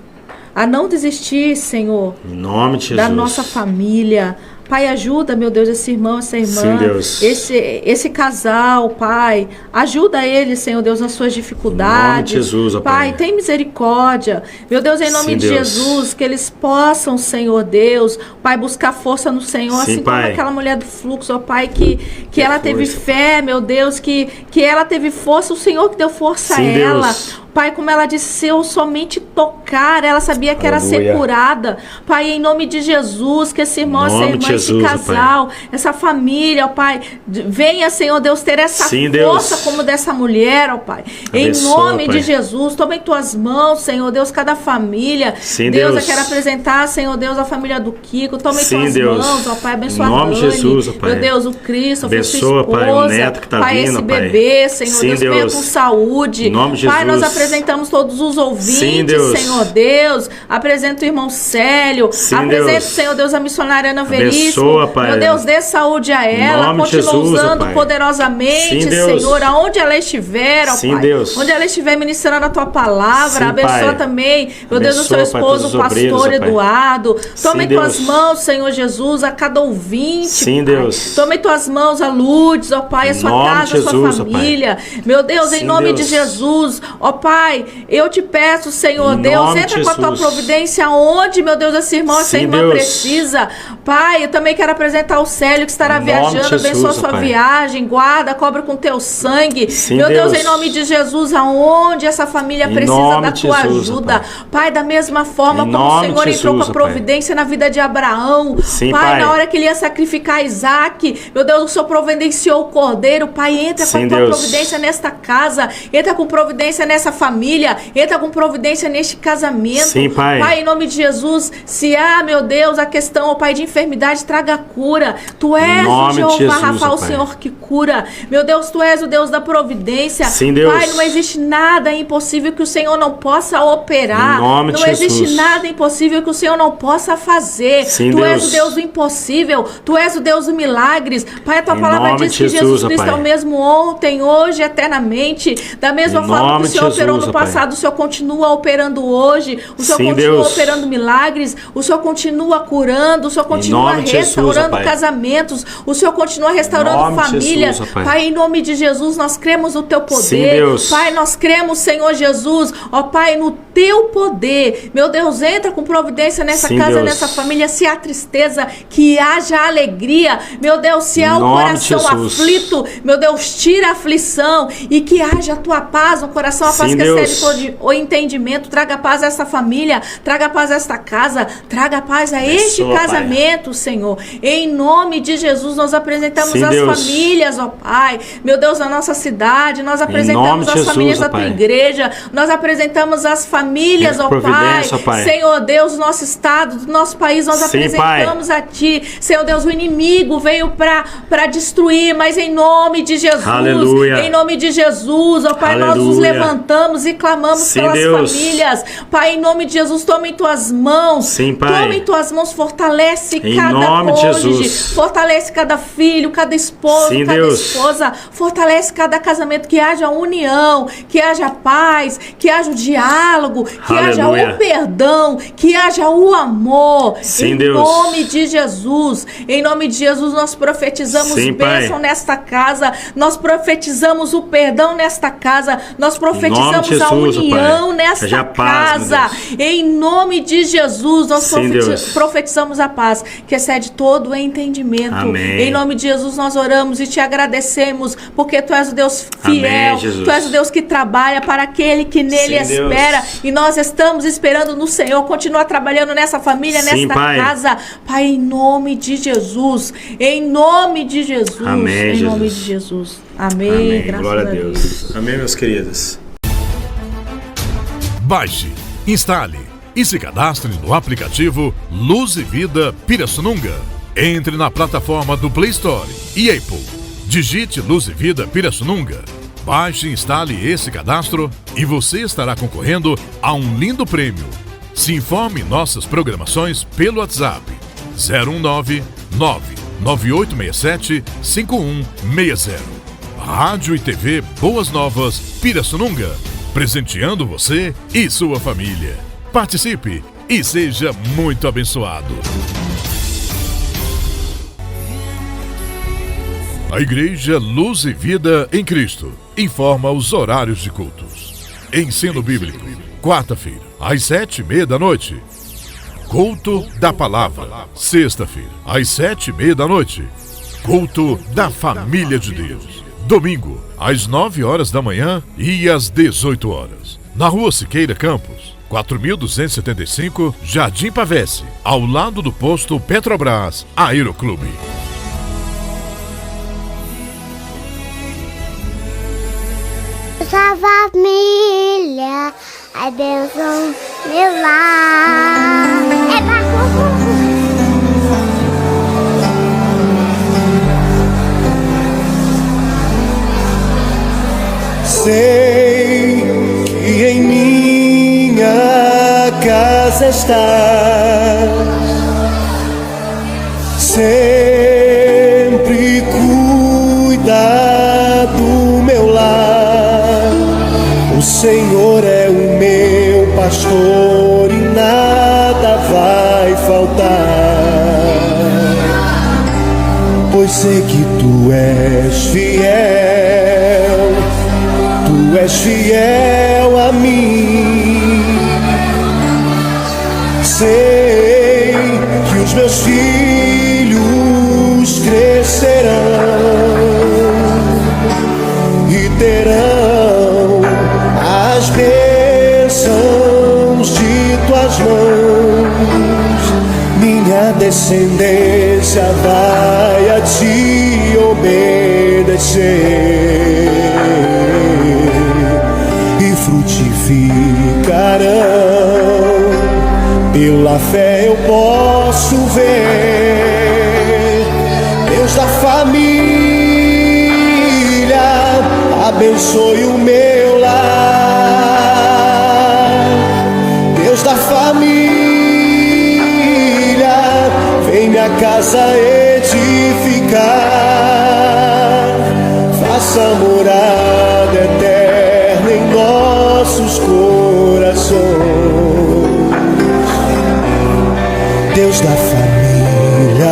Speaker 3: a não desistir, Senhor,
Speaker 2: Em nome de Jesus.
Speaker 3: da nossa família. Pai, ajuda, meu Deus, esse irmão, essa irmã,
Speaker 2: Sim, Deus.
Speaker 3: esse casal, Pai. Ajuda eles, Senhor Deus, nas suas dificuldades.
Speaker 2: Em nome de Jesus, ó Pai.
Speaker 3: Tem misericórdia. Meu Deus, em nome
Speaker 2: Sim,
Speaker 3: de
Speaker 2: Deus.
Speaker 3: Jesus, que eles possam, Senhor Deus, Pai, buscar força no Senhor,
Speaker 2: Sim,
Speaker 3: assim
Speaker 2: Pai.
Speaker 3: como aquela mulher do fluxo, ó Pai, que ela teve
Speaker 2: força.
Speaker 3: fé, meu Deus, que ela teve força, o Senhor que deu força
Speaker 2: Sim,
Speaker 3: a ela.
Speaker 2: Deus.
Speaker 3: Pai, como ela disse, se eu somente tocar, ela sabia que era
Speaker 2: Aleluia.
Speaker 3: ser curada. Pai, em nome de Jesus, que esse irmão,
Speaker 2: Em
Speaker 3: essa
Speaker 2: nome
Speaker 3: irmã,
Speaker 2: de
Speaker 3: esse
Speaker 2: Jesus, ó
Speaker 3: casal, essa família, ó Pai, venha, Senhor Deus, ter essa
Speaker 2: Sim,
Speaker 3: força
Speaker 2: Deus.
Speaker 3: como dessa mulher, ó Pai. Em
Speaker 2: Abençoa,
Speaker 3: nome
Speaker 2: Pai.
Speaker 3: de Jesus, toma em tuas mãos, Senhor Deus, cada família.
Speaker 2: Sim,
Speaker 3: Deus,
Speaker 2: Deus.
Speaker 3: eu quero apresentar, Senhor Deus, a família do Kiko. Toma em
Speaker 2: Sim,
Speaker 3: tuas
Speaker 2: Deus.
Speaker 3: mãos, ó Pai, abençoa
Speaker 2: Em nome
Speaker 3: a
Speaker 2: de
Speaker 3: Dani,
Speaker 2: Jesus, ó Pai.
Speaker 3: meu Deus, o Christopher,
Speaker 2: Abençoa,
Speaker 3: sua
Speaker 2: Pai,
Speaker 3: esposa,
Speaker 2: o neto que tá
Speaker 3: Pai,
Speaker 2: vindo,
Speaker 3: esse
Speaker 2: Pai.
Speaker 3: bebê, Senhor
Speaker 2: Sim,
Speaker 3: Deus, venha
Speaker 2: Deus.
Speaker 3: com saúde.
Speaker 2: Em nome de
Speaker 3: Pai, nós
Speaker 2: Jesus.
Speaker 3: apresentamos todos os ouvintes,
Speaker 2: Sim, Deus.
Speaker 3: Senhor Deus. Apresenta o irmão Célio.
Speaker 2: Sim,
Speaker 3: Apresenta,
Speaker 2: Deus.
Speaker 3: Senhor Deus, a missionária Ana Veríssimo.
Speaker 2: Abençoa, Pai.
Speaker 3: Meu Deus, dê saúde a ela.
Speaker 2: nome de
Speaker 3: Continua
Speaker 2: Jesus, ó
Speaker 3: usando
Speaker 2: Pai.
Speaker 3: poderosamente,
Speaker 2: Sim, Deus.
Speaker 3: Senhor, aonde ela estiver, ó
Speaker 2: Sim,
Speaker 3: Pai.
Speaker 2: Deus.
Speaker 3: Onde ela estiver ministrando a tua palavra.
Speaker 2: Sim,
Speaker 3: Abençoa
Speaker 2: Pai.
Speaker 3: também, meu Deus, o seu
Speaker 2: Abençoa, Pai,
Speaker 3: esposo,
Speaker 2: todos
Speaker 3: o
Speaker 2: os
Speaker 3: pastor
Speaker 2: obreiros, ó Pai.
Speaker 3: Eduardo. Toma
Speaker 2: Sim,
Speaker 3: em tuas
Speaker 2: Deus.
Speaker 3: mãos, Senhor Jesus, a cada ouvinte.
Speaker 2: Sim,
Speaker 3: Pai.
Speaker 2: Deus.
Speaker 3: Toma em tuas mãos a Lourdes, ó Pai, a
Speaker 2: Em
Speaker 3: sua
Speaker 2: nome
Speaker 3: casa,
Speaker 2: de
Speaker 3: a sua
Speaker 2: Jesus, ó Pai.
Speaker 3: família. Meu Deus, em
Speaker 2: Sim,
Speaker 3: nome
Speaker 2: Deus.
Speaker 3: de Jesus, ó Pai, eu te peço, Senhor
Speaker 2: Em
Speaker 3: Deus,
Speaker 2: nome de
Speaker 3: entra com a tua
Speaker 2: Jesus.
Speaker 3: providência onde, meu Deus, esse irmão, essa
Speaker 2: Sim,
Speaker 3: irmã
Speaker 2: Deus.
Speaker 3: precisa. Pai, eu também quero apresentar o Célio que estará
Speaker 2: Em nome de
Speaker 3: viajando,
Speaker 2: Jesus,
Speaker 3: abençoa a
Speaker 2: ó
Speaker 3: sua
Speaker 2: Pai.
Speaker 3: viagem, guarda, cobre com teu sangue.
Speaker 2: Sim,
Speaker 3: meu Deus,
Speaker 2: Deus.
Speaker 3: em nome de Jesus, aonde essa família
Speaker 2: Em
Speaker 3: precisa
Speaker 2: nome
Speaker 3: da
Speaker 2: de
Speaker 3: tua
Speaker 2: Jesus, ó
Speaker 3: ajuda. Pai, da mesma forma
Speaker 2: Em
Speaker 3: como o
Speaker 2: nome
Speaker 3: Senhor
Speaker 2: de
Speaker 3: entrou
Speaker 2: Jesus,
Speaker 3: com a
Speaker 2: ó Pai.
Speaker 3: providência na vida de Abraão.
Speaker 2: Sim,
Speaker 3: Pai,
Speaker 2: Pai.
Speaker 3: na hora que ele ia sacrificar Isaac, meu Deus, o Senhor providenciou o cordeiro. Pai, entra com
Speaker 2: Sim,
Speaker 3: a tua
Speaker 2: Deus.
Speaker 3: providência nesta casa, entra com providência nessa família, entra com providência neste casamento.
Speaker 2: Sim, Pai.
Speaker 3: Pai, em nome de Jesus, se há, meu Deus, a questão, ó Pai, de enfermidade, traga cura. Tu és o
Speaker 2: nome de
Speaker 3: Jeová
Speaker 2: Jesus,
Speaker 3: Rafa,
Speaker 2: ó
Speaker 3: o
Speaker 2: Pai.
Speaker 3: Senhor que cura. Meu Deus, tu és o Deus da providência.
Speaker 2: Sim, Deus.
Speaker 3: Pai, não existe nada impossível que o Senhor não possa operar.
Speaker 2: Em nome de
Speaker 3: Não existe
Speaker 2: Jesus.
Speaker 3: nada impossível que o Senhor não possa fazer.
Speaker 2: Sim,
Speaker 3: tu és
Speaker 2: Deus.
Speaker 3: o Deus do impossível. Tu és o Deus dos milagres. Pai, a tua
Speaker 2: Em
Speaker 3: palavra
Speaker 2: nome
Speaker 3: diz
Speaker 2: de
Speaker 3: que Jesus
Speaker 2: Jesus, ó
Speaker 3: Cristo é
Speaker 2: Pai.
Speaker 3: o mesmo ontem, hoje, eternamente. Da mesma
Speaker 2: Em
Speaker 3: forma que
Speaker 2: nome
Speaker 3: o
Speaker 2: de
Speaker 3: Senhor operou
Speaker 2: Jesus,
Speaker 3: no
Speaker 2: ó Pai.
Speaker 3: passado, o Senhor continua operando hoje. O Senhor
Speaker 2: Sim,
Speaker 3: continua
Speaker 2: Deus.
Speaker 3: operando milagres. O Senhor continua curando. O Senhor continua
Speaker 2: nome de Jesus,
Speaker 3: restaurando
Speaker 2: ó Pai.
Speaker 3: casamentos. O Senhor continua restaurando
Speaker 2: nome de
Speaker 3: famílias.
Speaker 2: Jesus, ó Pai.
Speaker 3: Pai, em nome de Jesus, nós cremos no teu poder.
Speaker 2: Sim, Deus.
Speaker 3: Pai, nós cremos, Senhor Jesus, ó Pai, no teu poder. Meu Deus, entra com providência nessa
Speaker 2: Sim,
Speaker 3: casa,
Speaker 2: Deus.
Speaker 3: nessa família. Se há tristeza, que haja alegria. Meu Deus, se há
Speaker 2: Em
Speaker 3: o
Speaker 2: nome de
Speaker 3: coração
Speaker 2: Jesus.
Speaker 3: aflito, meu Deus, tira a aflição e que haja a tua paz, um coração
Speaker 2: Sim,
Speaker 3: apaz que que
Speaker 2: Deus.
Speaker 3: excede todo o entendimento. Traga paz a essa família, traga paz a esta casa, traga paz a este
Speaker 2: Abençoa,
Speaker 3: casamento,
Speaker 2: Pai.
Speaker 3: Senhor. Em nome de Jesus, nós apresentamos
Speaker 2: Sim,
Speaker 3: as
Speaker 2: Deus.
Speaker 3: famílias, ó Pai. Meu Deus, na nossa cidade, nós
Speaker 2: nome
Speaker 3: apresentamos
Speaker 2: de
Speaker 3: as
Speaker 2: Jesus,
Speaker 3: famílias
Speaker 2: ó
Speaker 3: da tua
Speaker 2: Pai.
Speaker 3: igreja, nós apresentamos as famílias, ó Pai.
Speaker 2: Providência, ó Pai.
Speaker 3: Senhor Deus, do nosso estado, do nosso país, nós
Speaker 2: Sim,
Speaker 3: apresentamos a Ti. Senhor Deus, o inimigo veio para destruir, mas em nome de Jesus,
Speaker 2: Aleluia.
Speaker 3: em nome de Jesus, ó Pai, nós nos
Speaker 2: Aleluia.
Speaker 3: levantamos e clamamos
Speaker 2: Sim,
Speaker 3: pelas
Speaker 2: Deus.
Speaker 3: famílias. Pai, em nome de Jesus, toma em Tuas mãos.
Speaker 2: Sim, Pai.
Speaker 3: Toma em Tuas mãos, fortalece
Speaker 2: Em
Speaker 3: cada
Speaker 2: nome de
Speaker 3: cônjuge,
Speaker 2: Jesus.
Speaker 3: fortalece cada filho, cada esposo,
Speaker 2: Sim,
Speaker 3: cada
Speaker 2: Deus.
Speaker 3: esposa, fortalece cada casamento, que haja união, que haja paz, que haja o diálogo, que haja
Speaker 2: Aleluia.
Speaker 3: o perdão, que haja o amor.
Speaker 2: Sim,
Speaker 3: em
Speaker 2: Deus.
Speaker 3: nome de Jesus, em nome de Jesus, nós profetizamos
Speaker 2: Sim,
Speaker 3: bênção
Speaker 2: Pai.
Speaker 3: nesta casa, nós profetizamos o perdão nesta casa, nós profetizamos
Speaker 2: de
Speaker 3: a
Speaker 2: Jesus,
Speaker 3: união
Speaker 2: Pai.
Speaker 3: nesta
Speaker 2: Seja paz, meu
Speaker 3: casa. Em nome de Jesus, nós
Speaker 2: Sim, Deus.
Speaker 3: profetizamos a paz, que excede todo o entendimento.
Speaker 2: Amém.
Speaker 3: Em nome de Jesus, nós oramos e te agradecemos, porque Tu és o Deus fiel,
Speaker 2: Amém, Jesus.
Speaker 3: Tu és o Deus que trabalha para aquele que nele
Speaker 2: Sim,
Speaker 3: espera.
Speaker 2: Deus.
Speaker 3: E nós estamos esperando no Senhor. Continua trabalhando nessa família,
Speaker 2: Sim,
Speaker 3: nesta
Speaker 2: Pai.
Speaker 3: casa. Pai, em nome de Jesus. Em nome de Jesus.
Speaker 2: Amém,
Speaker 3: em nome
Speaker 2: Jesus.
Speaker 3: de Jesus. Amém.
Speaker 2: Amém.
Speaker 3: Graças
Speaker 2: Glória
Speaker 3: a
Speaker 2: a Deus. Amém, meus queridos.
Speaker 1: Baixe, instale e se cadastre no aplicativo Luz e Vida Pirassununga. Entre na plataforma do Play Store e Apple. Digite Luz e Vida Pirassununga. Baixe e instale esse cadastro e você estará concorrendo a um lindo prêmio. Se informe em nossas programações pelo WhatsApp 019 99867 5160. Rádio e TV Boas Novas Pirassununga, presenteando você e sua família. Participe e seja muito abençoado. A Igreja Luz e Vida em Cristo informa os horários de cultos. Ensino Bíblico, quarta-feira, às 7:30 da noite. Culto da Palavra, sexta-feira, às 7:30 da noite. Culto da Família de Deus, domingo, às 9 horas da manhã e às 18 horas. Na Rua Siqueira Campos, 4275, Jardim Pavesse, ao lado do posto Petrobras Aeroclube.
Speaker 4: Essa família, a bênção meu lar. É pra
Speaker 5: Sei que em minha casa estás, sempre cuida do meu lar. O Senhor é o meu pastor e nada vai faltar, pois sei que Tu és fiel, Tu és fiel a mim. Sei que os meus filhos crescerão e terão as bênçãos de Tuas mãos. Minha descendência vai a Ti obedecer e frutificarão. Pela fé eu posso ver Deus da família, abençoe o meu lar. Deus da família, vem minha casa edificar. Faça morada eterna em nossos corações. Deus da família,